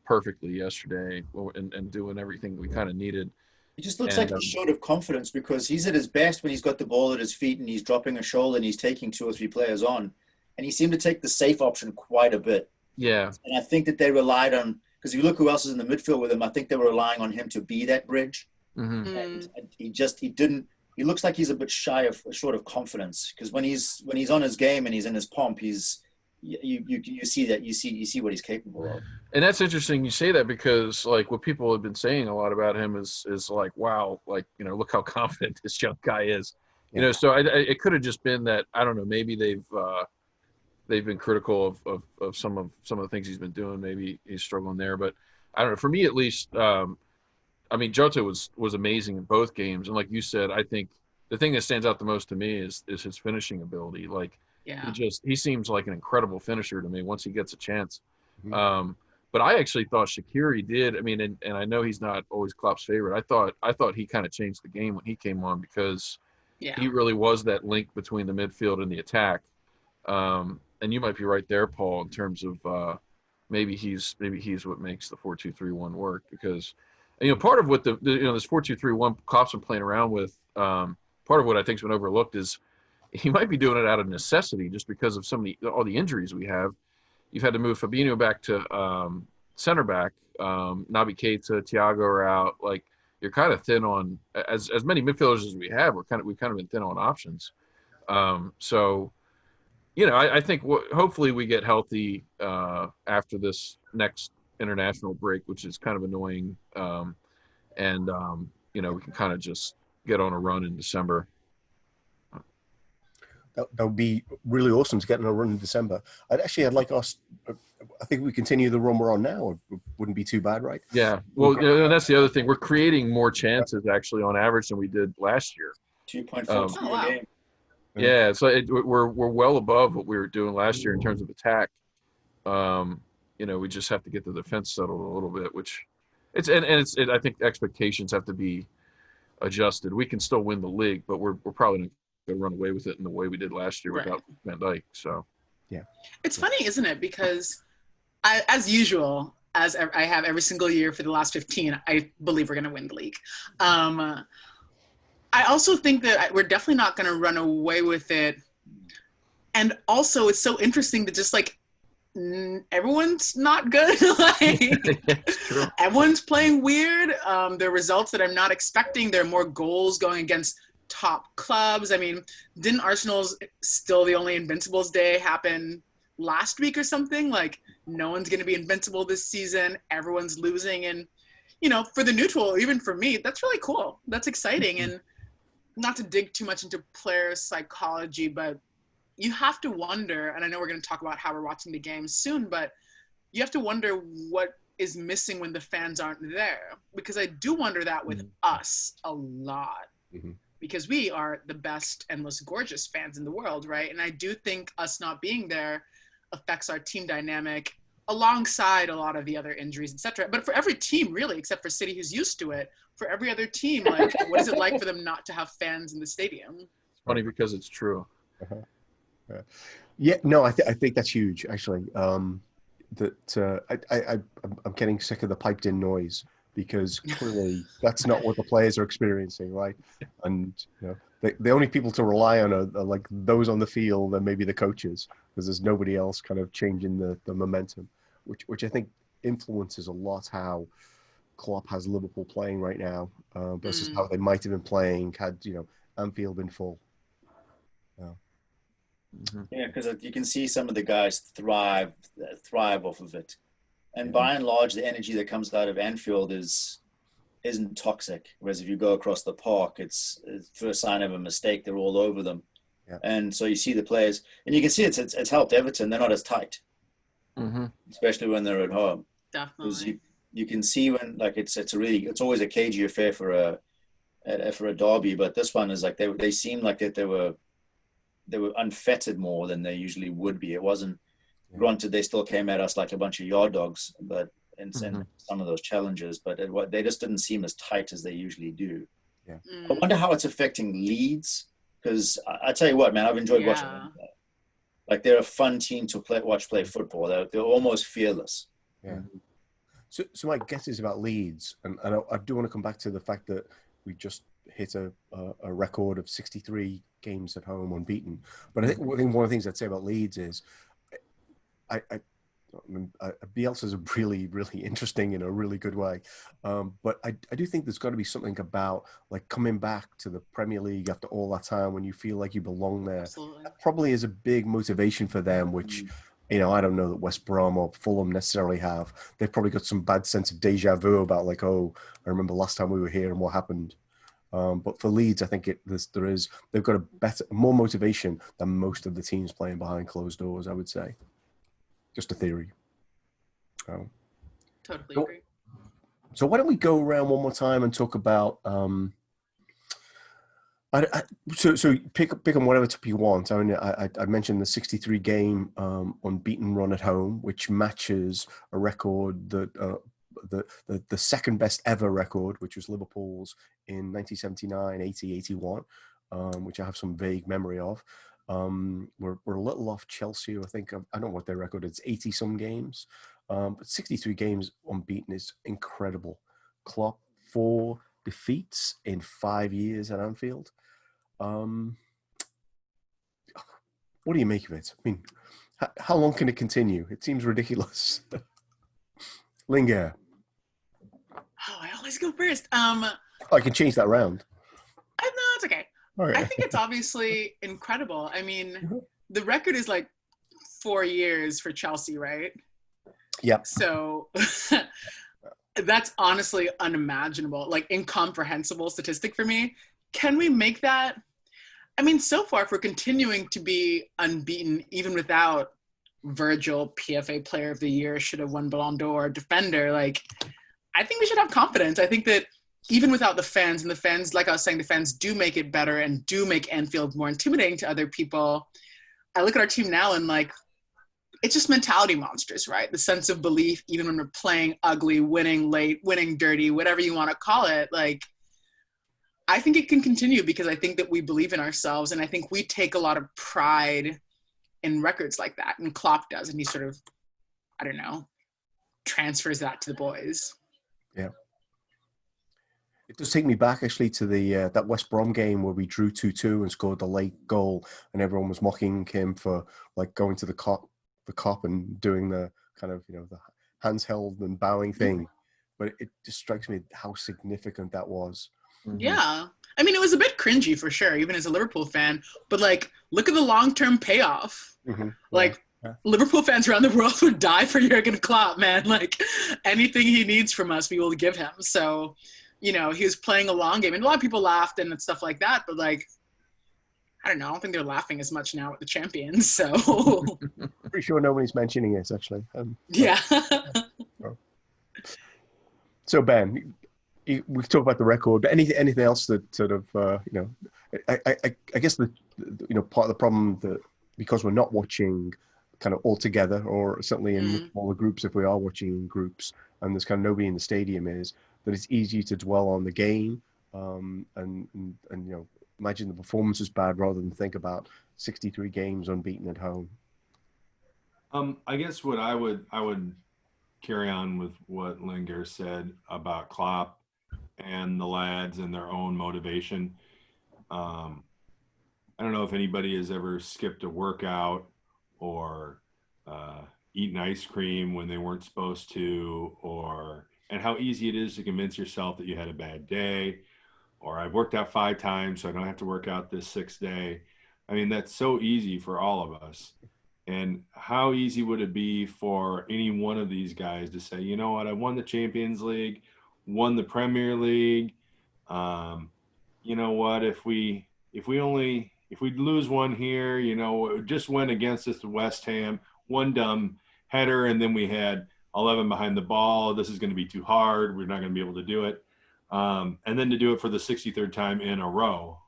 perfectly yesterday and doing everything we kind of needed. He just looks like he's short of confidence because he's at his best when he's got the ball at his feet and he's dropping a shoulder and he's taking 2 or 3 players on. And he seemed to take the safe option quite a bit. Yeah. And I think that they relied on, because if you look who else is in the midfield with him, I think they were relying on him to be that bridge. Mm-hmm. And he looks like he's a bit short of confidence because when he's on his game and he's in his pomp, you see that you see what he's capable of. And that's interesting you say that because like what people have been saying a lot about him is like, wow, like, look how confident this young guy is. Yeah. So it could have just been that, I don't know, maybe they've been critical of some of the things he's been doing. Maybe he's struggling there, but I don't know. For me, at least, Jota was amazing in both games. And like you said, I think the thing that stands out the most to me is his finishing ability. Like, yeah. He seems like an incredible finisher to me once he gets a chance. Mm-hmm. But I actually thought Shaqiri did. And I know he's not always Klopp's favorite. I thought he kind of changed the game when he came on because he really was that link between the midfield and the attack. And you might be right there, Paul, in terms of maybe he's what makes the 4-2-3-1 work because part of what this 4-2-3-1 Klopp's been playing around with. Part of what I think's been overlooked is he might be doing it out of necessity just because of all the injuries we have. You've had to move Fabinho back to center back. Naby Keita, Thiago are out. Like you're kind of thin on as many midfielders as we have. We've kind of been thin on options. So I think hopefully we get healthy after this next international break, which is kind of annoying. And we can kind of just get on a run in December. That would be really awesome to get on a run in December. I'd like us. I think we continue the run we're on now. It wouldn't be too bad, right? Yeah. Well, that's the other thing. We're creating more chances actually on average than we did last year. 2.4 a game. Yeah. So we're well above what we were doing last year in terms of attack. We just have to get the defense settled a little bit, which I think expectations have to be adjusted. We can still win the league, but we're probably not going to run away with it in the way we did last year without Van Dijk. So, yeah, it's funny, isn't it? Because as usual, as I have every single year for the last 15, I believe we're going to win the league. I also think that we're definitely not going to run away with it. And also, it's so interesting that just like everyone's not good. Everyone's playing weird. There are results that I'm not expecting. There are more goals going against top clubs. Didn't Arsenal's still the only Invincibles Day happen last week or something? Like no one's going to be invincible this season. Everyone's losing. And, for the neutral, even for me, that's really cool. That's exciting. And not to dig too much into player psychology, but you have to wonder, and I know we're going to talk about how we're watching the game soon, but you have to wonder what is missing when the fans aren't there. Because I do wonder that with us a lot. Because we are the best and most gorgeous fans in the world, right? And I do think us not being there affects our team dynamic alongside a lot of the other injuries, etc. But for every team, really, except for City, who's used to it, for every other team, like, what is it like for them not to have fans in the stadium? It's funny because it's true. Yeah, no, I think that's huge, actually. I'm getting sick of the piped-in noise, because clearly that's not what the players are experiencing, right? And the only people to rely on are like those on the field and maybe the coaches, because there's nobody else kind of changing the momentum, which I think influences a lot how Klopp has Liverpool playing right now versus how they might have been playing had Anfield been full. Yeah, because you can see some of the guys thrive off of it, and by and large, the energy that comes out of Anfield isn't toxic. Whereas if you go across the park, it's first sign of a mistake, they're all over them, and so you see the players, and you can see it's helped Everton. They're not as tight, especially when they're at home. Definitely, you can see when it's always a cagey affair for a derby, but this one is like they seem like that they were unfettered more than they usually would be. It wasn't, granted, they still came at us like a bunch of yard dogs, but in some of those challenges, but they just didn't seem as tight as they usually do. Yeah. I wonder how it's affecting Leeds, because I tell you what, man, I've enjoyed watching them play. Like, they're a fun team to watch play football. They're almost fearless. Yeah. So my guess is about Leeds, and I do want to come back to the fact that we just hit a record of 63 games at home unbeaten. But I think one of the things I'd say about Leeds is Bielsa's really, really interesting in a really good way. But I do think there's got to be something about like coming back to the Premier League after all that time when you feel like you belong there. Absolutely. That probably is a big motivation for them, which I don't know that West Brom or Fulham necessarily have. They've probably got some bad sense of deja vu about like, oh, I remember last time we were here and what happened. But for Leeds, I think they've got more motivation than most of the teams playing behind closed doors, I would say. Just a theory. Totally agree. So why don't we go around one more time and talk about so pick on whatever topic you want. I mean, I mentioned the 63 game unbeaten run at home, which matches a record that the second best ever record, which was Liverpool's in 1979, 80, 81, which I have some vague memory of. We're a little off Chelsea. I think I don't know what their record is. 80 some games, but 63 games unbeaten is incredible. Klopp 4 defeats in 5 years at Anfield. What do you make of it? I mean, how long can it continue? It seems ridiculous. Lingerr. Oh, I always go first. I can change that around. No, it's okay. I think it's obviously incredible. I mean, the record is like 4 years for Chelsea, right? Yep. So that's honestly unimaginable, like incomprehensible statistic for me. Can we make that? I mean, so far, if we're continuing to be unbeaten, even without Virgil, PFA Player of the Year, should have won Ballon d'Or, defender, like, I think we should have confidence. I think that even without the fans, and the fans, like I was saying, the fans do make it better and do make Anfield more intimidating to other people. I look at our team now and like, it's just mentality monsters, right? The sense of belief, even when we're playing ugly, winning late, winning dirty, whatever you want to call it. Like, I think it can continue because I think that we believe in ourselves. And I think we take a lot of pride in records like that. And Klopp does. And he sort of, I don't know, transfers that to the boys. Yeah. It does take me back actually to the that West Brom game where we drew 2-2 and scored the late goal, and everyone was mocking him for like going to the cop and doing the kind of the hands held and bowing thing. But it just strikes me how significant that was. Yeah. I mean, it was a bit cringy for sure, even as a Liverpool fan. But like, look at the long-term payoff. Like, Liverpool fans around the world would die for Jurgen Klopp, man. Like, anything he needs from us, we will give him. So, he was playing a long game. And a lot of people laughed and stuff like that. But, like, I don't know. I don't think they're laughing as much now at the champions. So Pretty sure nobody's mentioning it actually. yeah. So Ben, we've talked about the record, but anything else that sort of I guess the part of the problem that because we're not watching kind of all together, or certainly in smaller groups if we are watching in groups, and there's kind of nobody in the stadium, is that it's easy to dwell on the game and imagine the performance is bad rather than think about 63 games unbeaten at home. I guess what I would carry on with what Lingerr said about Klopp and the lads and their own motivation. I don't know if anybody has ever skipped a workout or eaten ice cream when they weren't supposed to, and how easy it is to convince yourself that you had a bad day, or I've worked out 5 times, so I don't have to work out this 6th day. I mean, that's so easy for all of us. And how easy would it be for any one of these guys to say, you know what, I won the Champions League, won the Premier League. You know what, if we lose one here, it just went against us to West Ham, one dumb header, and then we had 11 behind the ball. This is going to be too hard. We're not going to be able to do it. And then to do it for the 63rd time in a row.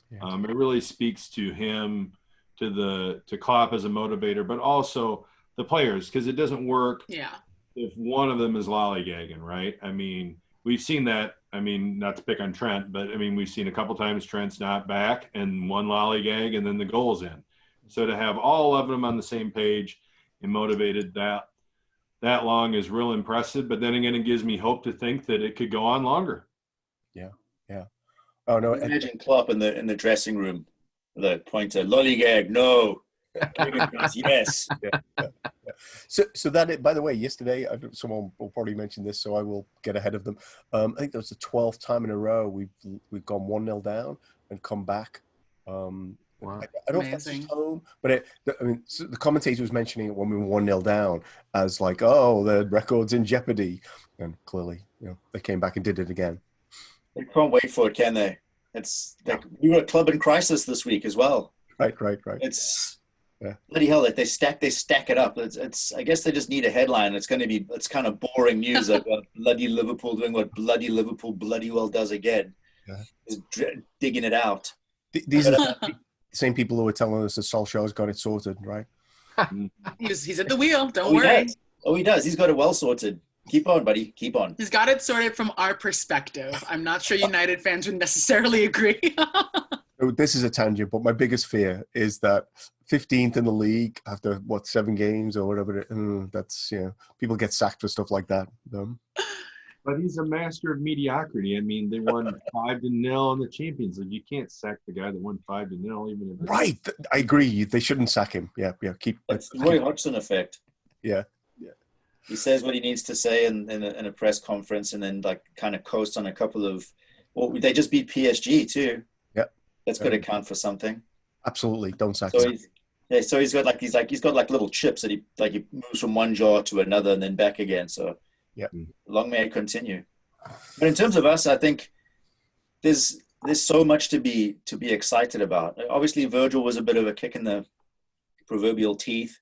Yeah. It really speaks to him, to Klopp as a motivator, but also the players, because it doesn't work if one of them is lollygagging, right? I mean, we've seen that. I mean, not to pick on Trent, but I mean, we've seen a couple times Trent's not back and one lollygag and then the goal's in. So to have all of them on the same page and motivated that long is real impressive. But then again, it gives me hope to think that it could go on longer. Yeah. Oh no! Imagine Klopp in the dressing room, the pointer, lollygag, no. Yes. Yeah. So that, by the way, yesterday, someone will probably mention this, so I will get ahead of them. I think that was the 12th time in a row we've gone 1-0 down and come back. Wow. I don't know if that's just home, but the commentator was mentioning it when we were 1-0 down as like, oh, the record's in jeopardy, and clearly, they came back and did it again. They can't wait for it, can they? It's like we were a club in crisis this week as well. Right. It's bloody hell that they stack it up. It's I guess they just need a headline. It's kind of boring news like what bloody Liverpool doing what bloody Liverpool bloody well does again. Yeah. Is digging it out. These are the same people who are telling us that Solskjaer's got it sorted, right? He's at the wheel. Don't worry. He does. He's got it well sorted. Keep on, buddy. Keep on. He's got it sorted from our perspective. I'm not sure United fans would necessarily agree. This is a tangent, but my biggest fear is that 15th in the league after 7 games or whatever. That's people get sacked for stuff like that. But he's a master of mediocrity. I mean, they won 5-0 in the Champions League. You can't sack the guy that won 5-0, even if right. I agree. They shouldn't sack him. Yeah. It's the Roy Hodgson effect. Yeah. He says what he needs to say in a press conference, and then like kind of coast on a couple of. Well, they just beat PSG too. Yeah, that's got to count for something. Absolutely, don't sack him. So he's got like little chips that he moves from one jar to another and then back again. So yeah, long may it continue. But in terms of us, I think there's so much to be excited about. Obviously, Virgil was a bit of a kick in the proverbial teeth,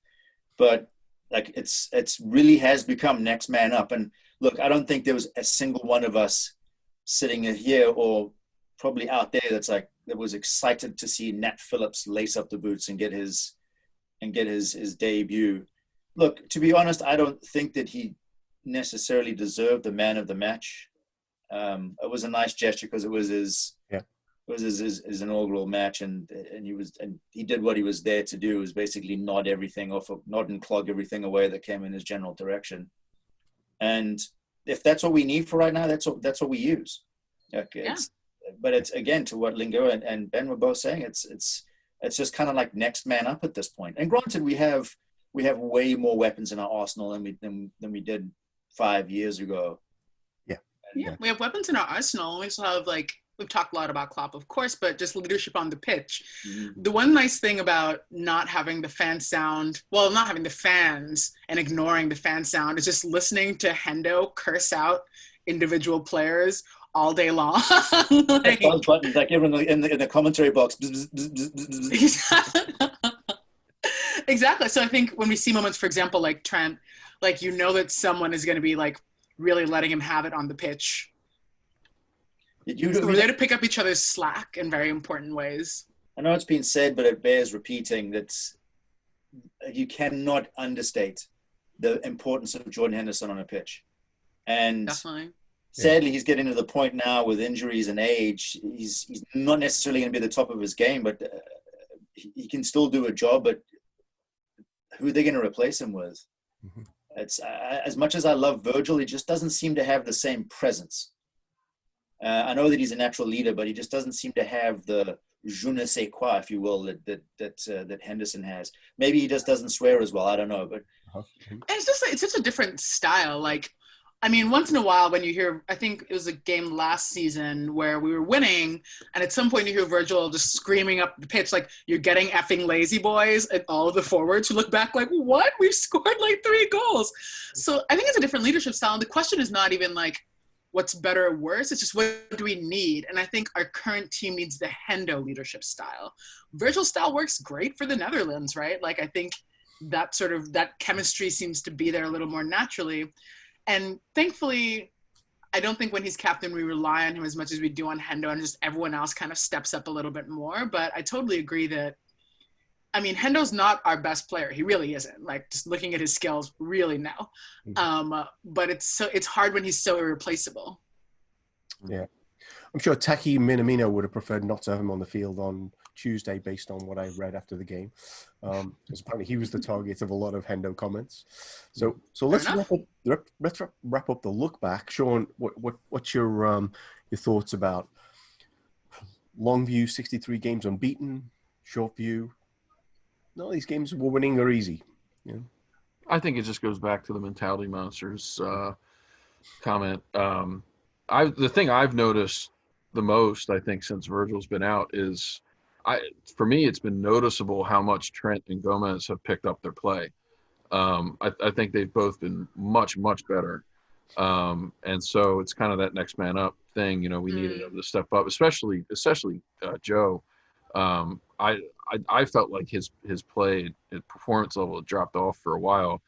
but like it's really has become next man up. And look, I don't think there was a single one of us sitting here or probably out there that was excited to see Nat Phillips lace up the boots and get his debut. Look, to be honest, I don't think that he necessarily deserved the man of the match. It was a nice gesture because it was his inaugural match, and he did what he was there to do, was basically nod and clog everything away that came in his general direction. And if that's what we need for right now, that's what we use. Okay, but it's again to what Lingerr and Ben were both saying. It's just kind of like next man up at this point. And granted, we have way more weapons in our arsenal than we did 5 years ago. Yeah, we have weapons in our arsenal. We also have we've talked a lot about Klopp, of course, but just leadership on the pitch. Mm-hmm. The one nice thing about not having the fans and ignoring the fan sound is just listening to Hendo curse out individual players all day long. Those buttons, like everyone in the commentary box. Bzz, bzz, bzz, bzz, bzz. Exactly. So I think when we see moments, for example, like Trent, like you know that someone is going to be like really letting him have it on the pitch. So we're there to pick up each other's slack in very important ways. I know it's been said, but it bears repeating that you cannot understate the importance of Jordan Henderson on a pitch. And Definitely. Sadly, he's getting to the point now with injuries and age. He's not necessarily going to be the top of his game, but he can still do a job. But who are they going to replace him with? Mm-hmm. It's as much as I love Virgil, he just doesn't seem to have the same presence. I know that he's a natural leader, but he just doesn't seem to have the je ne sais quoi, if you will, that Henderson has. Maybe he just doesn't swear as well. I don't know, but and it's just like, it's such a different style. Like, I mean, once in a while when you hear, I think it was a game last season where we were winning, and at some point you hear Virgil just screaming up the pitch like, "You're getting effing lazy, boys," and all of the forwards who look back like, "What? We've scored like 3 goals." So I think it's a different leadership style. And the question is not even like what's better or worse. It's just what do we need? And I think our current team needs the Hendo leadership style. Virgil style works great for the Netherlands, right? Like I think that sort of that chemistry seems to be there a little more naturally. And thankfully, I don't think when he's captain, we rely on him as much as we do on Hendo, and just everyone else kind of steps up a little bit more. But I totally agree that, I mean, Hendo's not our best player. He really isn't. Like, just looking at his skills, really no. But it's hard when he's so irreplaceable. Yeah. I'm sure Taki Minamino would have preferred not to have him on the field on Tuesday based on what I read after the game. Because apparently he was the target of a lot of Hendo comments. So let's wrap up the look back. Sean, what's your thoughts about long view, 63 games unbeaten, short view? No, these games we're winning are easy. Yeah. I think it just goes back to the mentality monsters comment. The thing I've noticed the most, I think, since Virgil's been out is, for me, it's been noticeable how much Trent and Gomez have picked up their play. I think they've both been much, much better. And so it's kind of that next man up thing. You know, we needed him to step up, especially Joe. I felt like his play, his performance level had dropped off for a while,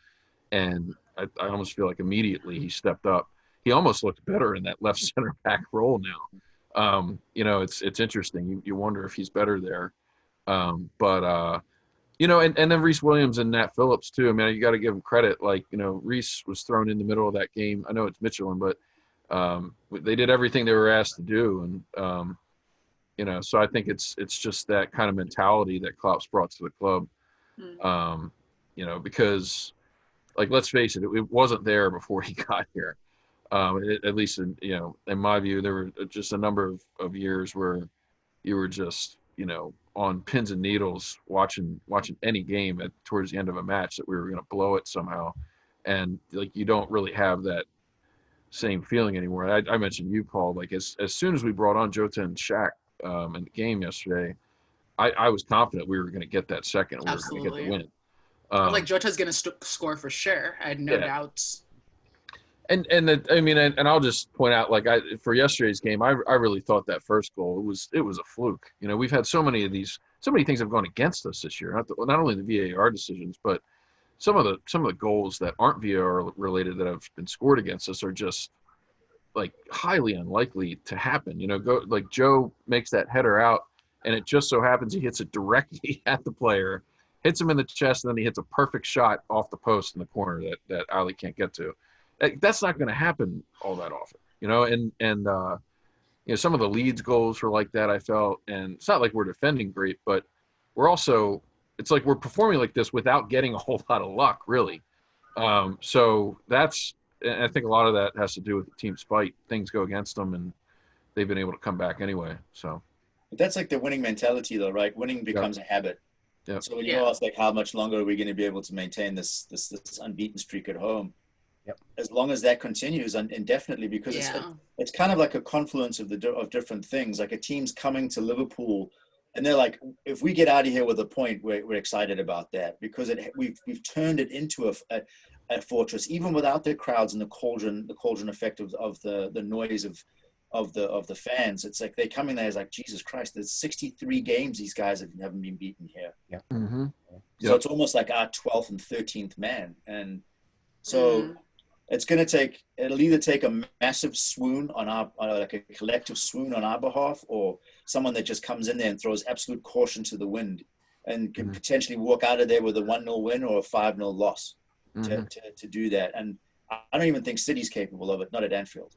and I almost feel like immediately he stepped up. He almost looked better in that left center back role now. You know, it's interesting. You wonder if he's better there. You know, and then Reese Williams and Nat Phillips too. I mean, you got to give him credit. Like, you know, Reese was thrown in the middle of that game. I know it's Michelin, but they did everything they were asked to do, and you know, so I think it's just that kind of mentality that Klopp's brought to the club. You know, because, like, let's face it, it wasn't there before he got here. At least, in my view, there were just a number of years where you were just, you know, on pins and needles watching any game towards the end of a match that we were going to blow it somehow. And, like, you don't really have that same feeling anymore. I mentioned you, Paul, like, as soon as we brought on Jota and Shaq in the game yesterday, I was confident we were going to get that second. We were going to get the win. Like, Jota's going to score for sure. I had no doubts. And I'll just point out, like, for yesterday's game, I really thought that first goal, it was a fluke. You know, we've had so many things have gone against us this year. Not only the VAR decisions, but some of the goals that aren't VAR related that have been scored against us are just, like, highly unlikely to happen. You know, like Joe makes that header out, and it just so happens he hits it directly at the player, hits him in the chest, and then he hits a perfect shot off the post in the corner that Ali can't get to. That's not going to happen all that often, you know. And you know, some of the Leeds goals were like that, I felt. And it's not like we're defending great, but we're also, it's like we're performing like this without getting a whole lot of luck, really. So I think a lot of that has to do with the team's fight. Things go against them, and they've been able to come back anyway. So that's like the winning mentality, though, right? Winning becomes a habit. Yeah. So when you ask, like, how much longer are we going to be able to maintain this unbeaten streak at home? Yep. As long as that continues indefinitely, because it's kind of like a confluence of different things. Like, a team's coming to Liverpool, and they're like, if we get out of here with a point, we're excited about that, because we've turned it into a fortress, even without their crowds and the cauldron effect of the noise of of the fans. It's like they come in there as like, Jesus Christ, there's 63 games these guys haven't been beaten here. Yeah. Mm-hmm. So it's almost like our 12th and 13th man. And so it'll either take a massive swoon on like a collective swoon on our behalf, or someone that just comes in there and throws absolute caution to the wind and can potentially walk out of there with a 1-0 win or a 5-0 loss to do that. And I don't even think City's capable of it, not at Anfield.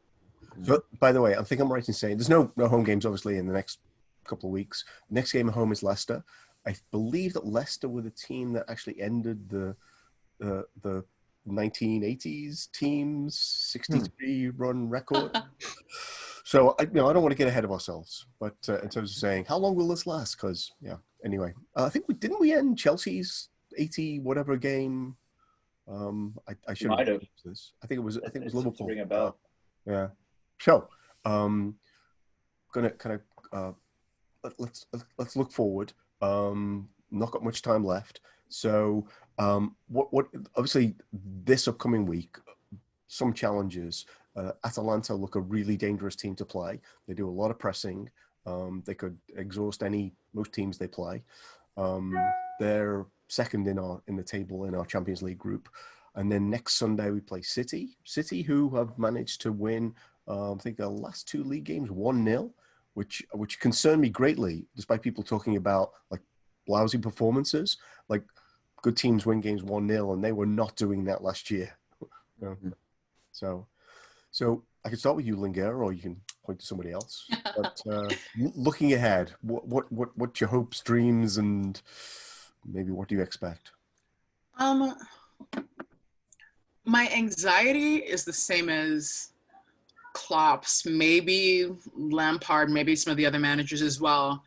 So, by the way, I think I'm right in saying there's no home games, obviously, in the next couple of weeks. Next game at home is Leicester. I believe that Leicester were the team that actually ended the 1980s team's 63 run record. So, I don't want to get ahead of ourselves, but in terms of saying how long will this last? Because anyway, I think didn't we end Chelsea's 80 whatever game? I should have this. I think it was Liverpool. Ring a bell. Yeah. So, gonna kind of let's look forward. Not got much time left. So, what obviously this upcoming week, some challenges. Atalanta look a really dangerous team to play. They do a lot of pressing. They could exhaust most teams they play. They're second in the table in our Champions League group. And then next Sunday we play City. City, who have managed to win, I think their last 2 league games 1-0, which concerned me greatly, despite people talking about like lousy performances. Like good teams win games 1-0, and they were not doing that last year. So I can start with you, Lingerr, or you can point to somebody else. But looking ahead, what's your hopes, dreams, and maybe what do you expect? My anxiety is the same as Klopp's, maybe Lampard, maybe some of the other managers as well.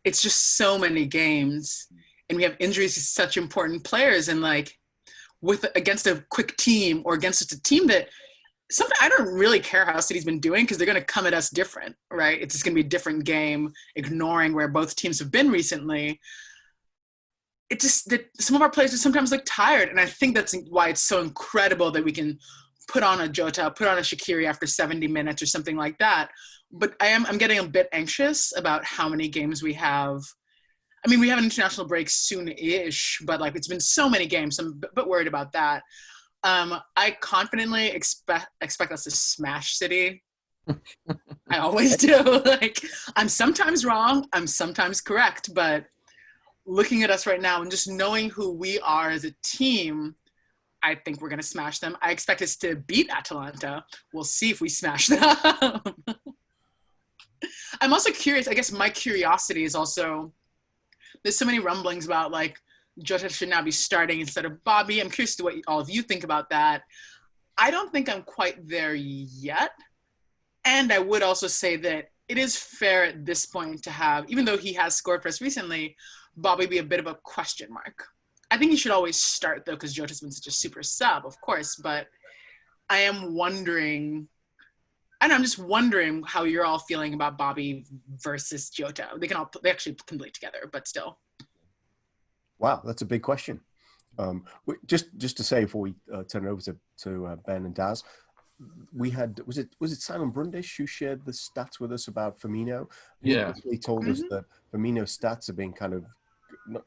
It's just so many games, and we have injuries to such important players, and like against a quick team or against a team that sometimes I don't really care how City's been doing, because they're going to come at us different, right? It's just going to be a different game, ignoring where both teams have been recently. It's just that some of our players just sometimes look tired, and I think that's why it's so incredible that we can put on a Jota, put on a Shaqiri after 70 minutes or something like that. But I'm getting a bit anxious about how many games we have. I mean, we have an international break soon-ish, but like it's been so many games, so I'm a bit worried about that. I confidently expect us to smash City. I always do. Like, I'm sometimes wrong, I'm sometimes correct, but looking at us right now and just knowing who we are as a team, I think we're going to smash them. I expect us to beat Atalanta. We'll see if we smash them. I'm also curious. I guess my curiosity is also, there's so many rumblings about like Jota should now be starting instead of Bobby. I'm curious to what all of you think about that. I don't think I'm quite there yet. And I would also say that it is fair at this point to have, even though he has scored for us recently, Bobby be a bit of a question mark. I think he should always start, though, because Jota's been such a super sub, of course. But I am wondering, I'm just wondering how you're all feeling about Bobby versus Jota. They actually can play together, but still. Wow, that's a big question. Just to say before we turn it over to Ben and Daz, we had was it Simon Brundish who shared the stats with us about Firmino? He told us that Firmino's stats have been kind of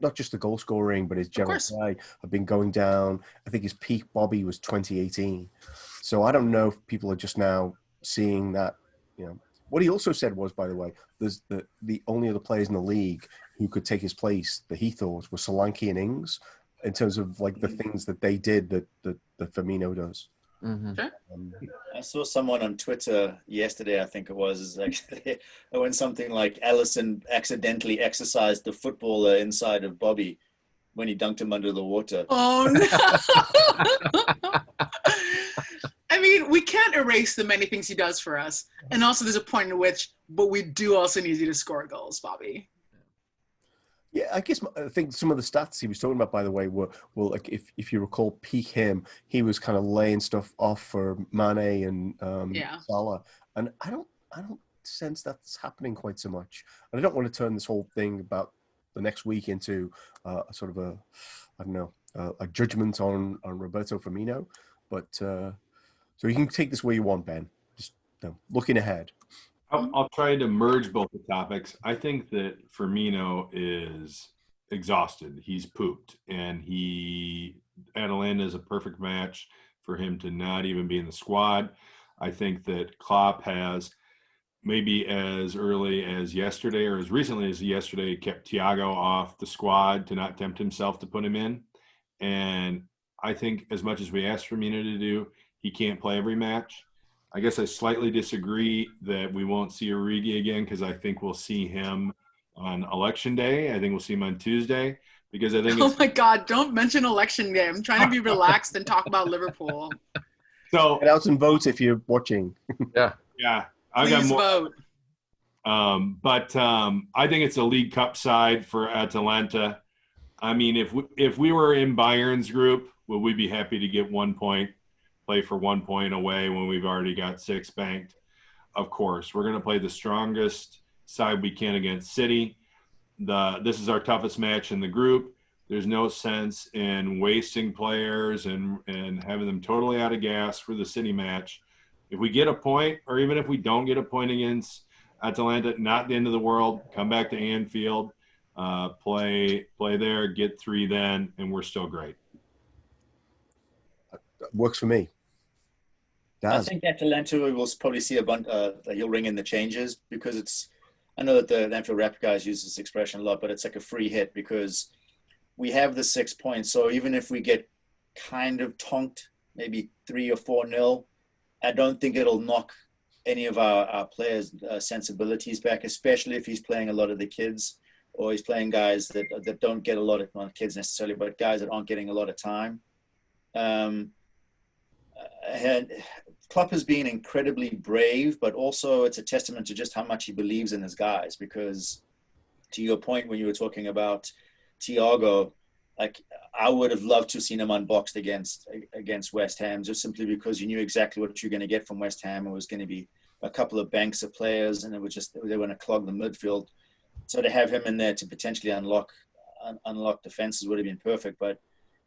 not just the goal scoring, but his general play have been going down. I think his peak Bobby was 2018. So I don't know if people are just now seeing that. What he also said was, by the way, there's the only other players in the league who could take his place that he thought were Solanke and Ings, in terms of like the things that they did that Firmino does. Mm-hmm. I saw someone on Twitter yesterday, I think it was, actually, when something like Alisson accidentally exercised the footballer inside of Bobby when he dunked him under the water. Oh, no. I mean, we can't erase the many things he does for us. And also there's a point in which, but we do also need you to score goals, Bobby. Yeah, I think some of the stats he was talking about, by the way, were like if you recall, peak him, he was kind of laying stuff off for Mane and Salah, and I don't sense that's happening quite so much. And I don't want to turn this whole thing about the next week into sort of a judgment on Roberto Firmino, but so you can take this where you want, Ben. Just looking ahead. I'll try to merge both the topics. I think that Firmino is exhausted. He's pooped, and Atalanta is a perfect match for him to not even be in the squad. I think that Klopp has, maybe as early as yesterday or as recently as yesterday, kept Thiago off the squad to not tempt himself to put him in. And I think as much as we asked Firmino to do, he can't play every match. I guess I slightly disagree that we won't see Origi again, because I think we'll see him on election day. I think we'll see him on Tuesday, because I think Oh my God, don't mention election day. I'm trying to be relaxed and talk about Liverpool. so. Get out and vote if you're watching. Yeah. Please vote. But I think it's a League Cup side for Atalanta. I mean, if we were in Bayern's group, would we be happy to get 1 point, play for 1 point away when we've already got 6 banked? Of course. We're going to play the strongest side we can against City. This is our toughest match in the group. There's no sense in wasting players and having them totally out of gas for the City match. If we get a point, or even if we don't get a point against Atalanta, not the end of the world. Come back to Anfield, play there, get 3 then, and we're still great. Works for me. Daz. I think Atalanta will probably see a bunch. He'll ring in the changes, because I know that the Anfield Rap guys use this expression a lot, but it's like a free hit, because we have the 6 points. So even if we get kind of tonked, maybe 3 or 4-0, I don't think it'll knock any of our players' sensibilities back, especially if he's playing a lot of the kids, or he's playing guys that don't get a lot of, not kids necessarily, but guys that aren't getting a lot of time. Klopp has been incredibly brave, but also it's a testament to just how much he believes in his guys, because to your point when you were talking about Thiago, like, I would have loved to have seen him unboxed against West Ham, just simply because you knew exactly what you're going to get from West Ham. It was going to be a couple of banks of players, and they were going to clog the midfield. So to have him in there to potentially unlock defenses would have been perfect, but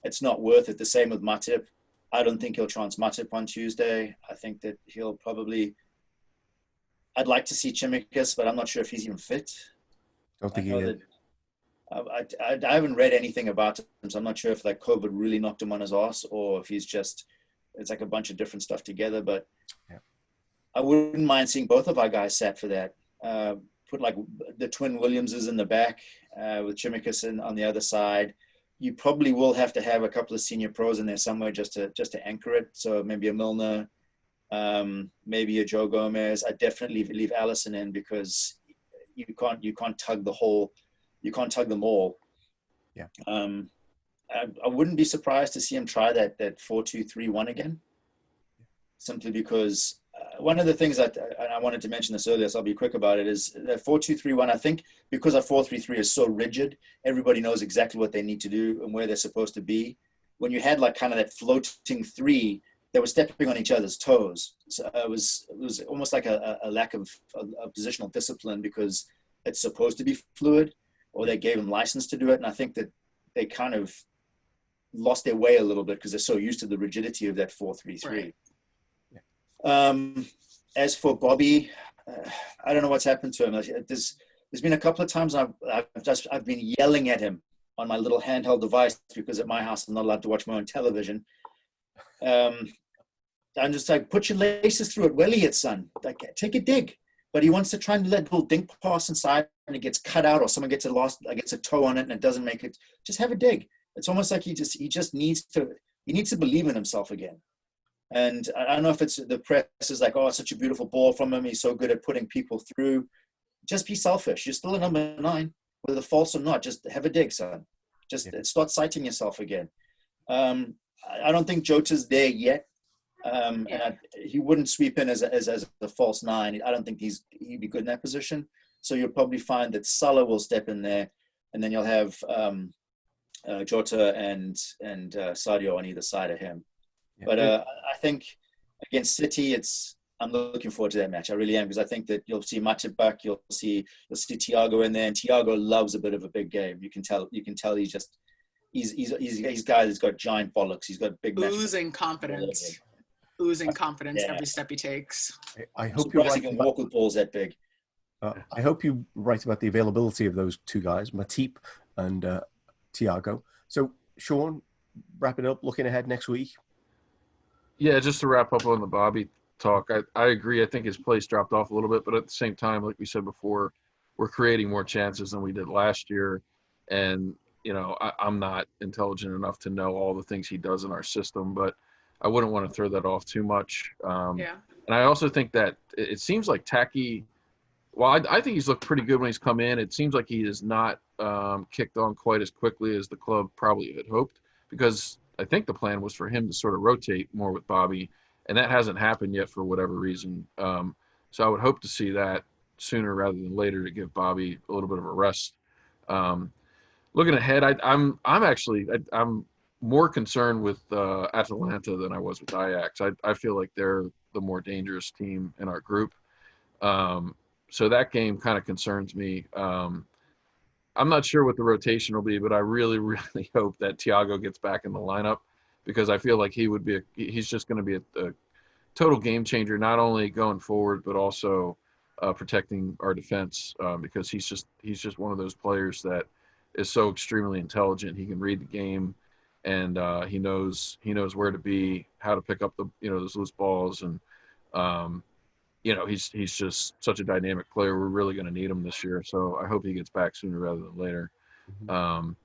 it's not worth it. The same with Matip. I don't think he'll chance Matip on Tuesday. I think that I'd like to see Tsimikas, but I'm not sure if he's even fit. Don't think he is. I haven't read anything about him, so I'm not sure if like COVID really knocked him on his ass, or if it's like a bunch of different stuff together. But yeah. I wouldn't mind seeing both of our guys sat for that. Put like the twin Williamses in the back with Tsimikas on the other side. You probably will have to have a couple of senior pros in there somewhere just to anchor it. So maybe a Milner, maybe a Joe Gomez. I definitely leave Allison in, because you can't tug them all. Yeah. I wouldn't be surprised to see him try that 4-2-3-1 again, simply because one of the things that I wanted to mention this earlier, so I'll be quick about it, is that 4-2-3-1. I think because our 4-3-3 is so rigid, everybody knows exactly what they need to do and where they're supposed to be. When you had like kind of that floating 3, they were stepping on each other's toes. So it was almost like a lack of a positional discipline, because it's supposed to be fluid, or they gave them license to do it. And I think that they kind of lost their way a little bit, because they're so used to the rigidity of that 4-3-3. Right. As for Bobby, I don't know what's happened to him. There's been a couple of times I've been yelling at him on my little handheld device, because at my house I'm not allowed to watch my own television. I'm just like, put your laces through it, welly it, son. Like, take a dig. But he wants to try and let little dink pass inside, and it gets cut out, or someone gets a toe on it and it doesn't make it. Just have a dig. It's almost like he just needs to believe in himself again. And I don't know if it's the press is like, oh, it's such a beautiful ball from him. He's so good at putting people through. Just be selfish. You're still a number 9, whether false or not. Just have a dig, son. Start citing yourself again. I don't think Jota's there yet. And he wouldn't sweep in as a false 9. I don't think he'd be good in that position. So you'll probably find that Salah will step in there, and then you'll have Jota and Sadio on either side of him. Yeah. But I think against City, I'm looking forward to that match. I really am, because I think that you'll see Matip back. You'll see Thiago in there, and Thiago loves a bit of a big game. You can tell he's a guy that's got giant bollocks. He's got big oozing confidence. oozing confidence every step he takes. I hope you're right. He can walk with balls that big. I hope you're right about the availability of those two guys, Matip and Tiago. So, Sean, wrapping up, looking ahead next week. Yeah, just to wrap up on the Bobby talk, I agree. I think his place dropped off a little bit, but at the same time, like we said before, we're creating more chances than we did last year. And, you know, I'm not intelligent enough to know all the things he does in our system, but I wouldn't want to throw that off too much. And I also think that it seems like Taki, well, I think he's looked pretty good when he's come in. It seems like he is not kicked on quite as quickly as the club probably had hoped, because I think the plan was for him to sort of rotate more with Bobby, and that hasn't happened yet for whatever reason. So I would hope to see that sooner rather than later to give Bobby a little bit of a rest. Looking ahead, I'm more concerned with Atalanta than I was with Ajax. I feel like they're the more dangerous team in our group. So that game kind of concerns me. I'm not sure what the rotation will be, but I really, really hope that Thiago gets back in the lineup, because I feel like he's just going to be a total game changer, not only going forward, but also protecting our defense, because he's just one of those players that is so extremely intelligent. He can read the game, and he knows where to be, how to pick up those loose balls, and he's just such a dynamic player. We're really going to need him this year, so I hope he gets back sooner rather than later. And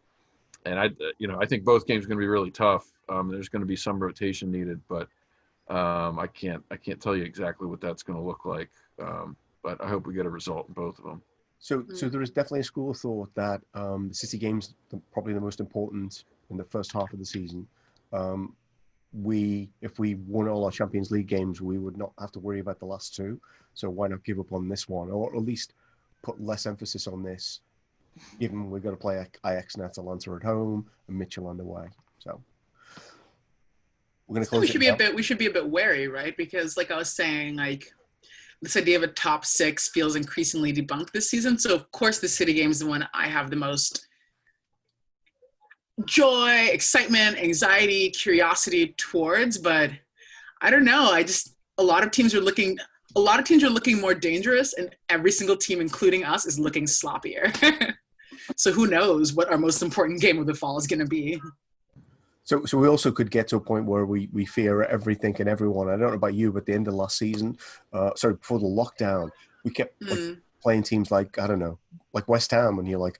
I think both games are going to be really tough. There's going to be some rotation needed, but I can't tell you exactly what that's going to look like. But I hope we get a result in both of them. So there is definitely a school of thought that the City game's probably the most important in the first half of the season. If we won all our Champions League games, we would not have to worry about the last two. So why not give up on this one, or at least put less emphasis on this, given we're going to play Ajax and Atalanta at home and Midtjylland away. So we're going to close. We should be a bit wary, right? Because, like I was saying, like, this idea of a top six feels increasingly debunked this season. So of course the City game is the one I have the most joy, excitement, anxiety, curiosity towards, but I don't know. A lot of teams are looking more dangerous, and every single team, including us, is looking sloppier. So who knows what our most important game of the fall is going to be. So we also could get to a point where we fear everything and everyone. I don't know about you, but at the end of last season, before the lockdown, we kept playing teams like, I don't know, like West Ham, and you're like,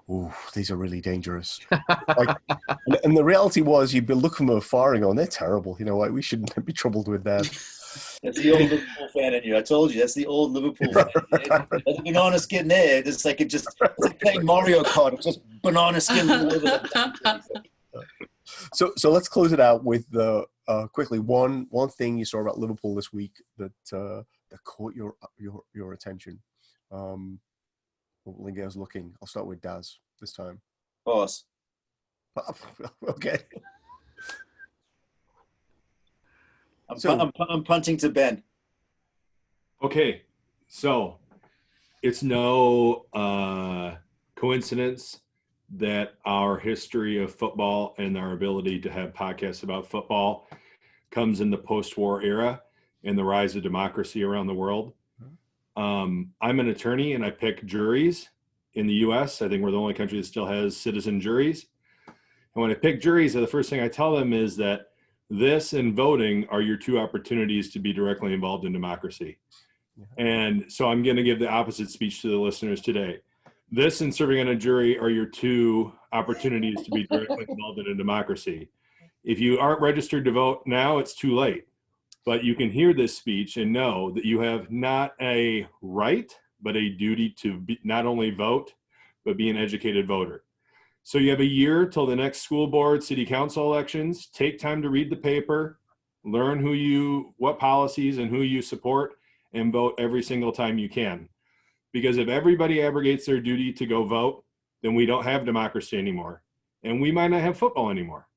ooh, these are really dangerous. And the reality was, you'd be looking from afar and going, they're terrible. You know, like, we shouldn't be troubled with that. That's the old Liverpool fan in you. I told you, that's the old Liverpool fan. There's a banana skin there. It's like playing Mario Kart. It's just banana skin all over the So let's close it out with quickly one thing you saw about Liverpool this week that caught your attention. Linger's looking. I'll start with Daz this time. Boss. Okay. I'm punting to Ben. Okay, so it's no coincidence that our history of football and our ability to have podcasts about football comes in the post-war era and the rise of democracy around the world. I'm an attorney, and I pick juries in the U.S. I think we're the only country that still has citizen juries. And when I pick juries, the first thing I tell them is that this and voting are your two opportunities to be directly involved in democracy. And so I'm going to give the opposite speech to the listeners today. This and serving on a jury are your two opportunities to be directly involved in a democracy. If you aren't registered to vote now, it's too late. But you can hear this speech and know that you have not a right, but a duty to not only vote, but be an educated voter. So you have a year till the next school board, city council elections. Take time to read the paper, learn what policies and who you support, and vote every single time you can. Because if everybody abrogates their duty to go vote, then we don't have democracy anymore. And we might not have football anymore.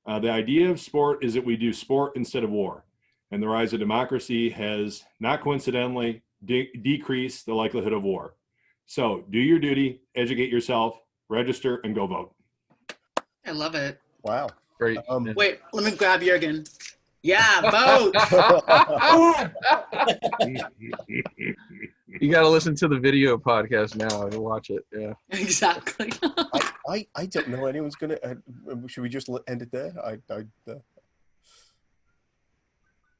The idea of sport is that we do sport instead of war. And the rise of democracy has, not coincidentally, decreased the likelihood of war. So do your duty, educate yourself, register, and go vote. I love it. Wow. Great. Wait, let me grab Jürgen. Yeah, vote. You got to listen to the video podcast now and watch it. Yeah. Exactly. I don't know anyone's gonna. Should we just end it there?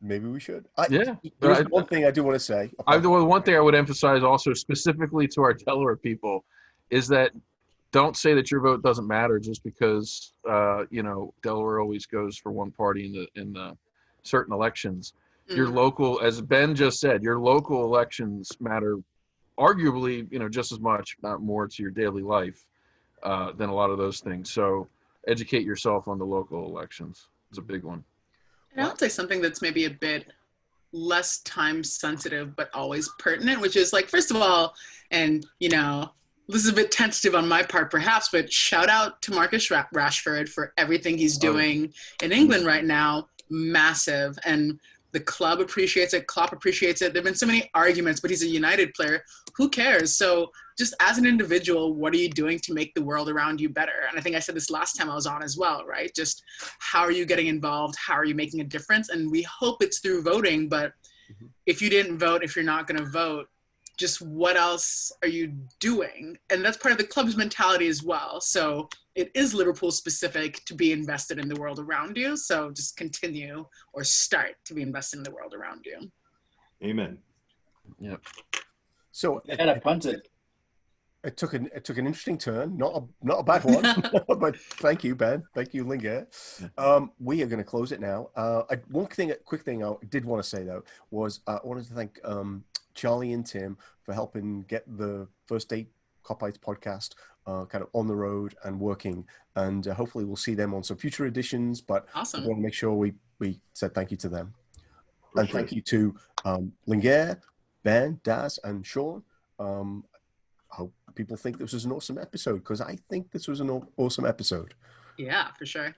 Maybe we should. Yeah. There's one thing I do want to say. The one thing I would emphasize also specifically to our Delaware people is that don't say that your vote doesn't matter just because Delaware always goes for one party in the certain elections. Your local, as Ben just said, your local elections matter arguably, just as much, not more, to your daily life than a lot of those things. So educate yourself on the local elections. It's a big one. And I would say something that's maybe a bit less time sensitive, but always pertinent, which is like, first of all, and this is a bit tentative on my part perhaps, but shout out to Marcus Rashford for everything he's doing in England right now. Massive. And the club appreciates it. Klopp appreciates it. There've been so many arguments, but he's a United player. Who cares? So just as an individual, what are you doing to make the world around you better? And I think I said this last time I was on as well, right? Just how are you getting involved? How are you making a difference? And we hope it's through voting, but if you didn't vote, if you're not going to vote, just what else are you doing? And that's part of the club's mentality as well. So it is Liverpool specific to be invested in the world around you. So just continue or start to be invested in the world around you. Amen. Yep. So They had a punted. it took an interesting turn, not a bad one, but thank you, Ben. Thank you, Lingerr. We are going to close it now. Quick thing I did want to say though was I wanted to thank Charlie and Tim for helping get the First State Kopites podcast kind of on the road and working, and hopefully we'll see them on some future editions. But Awesome. I want to make sure we said thank you to them, and thank you to Lingerr, Ben, Daz, and Sean. I hope people think this was an awesome episode, because I think this was an awesome episode. Yeah, for sure.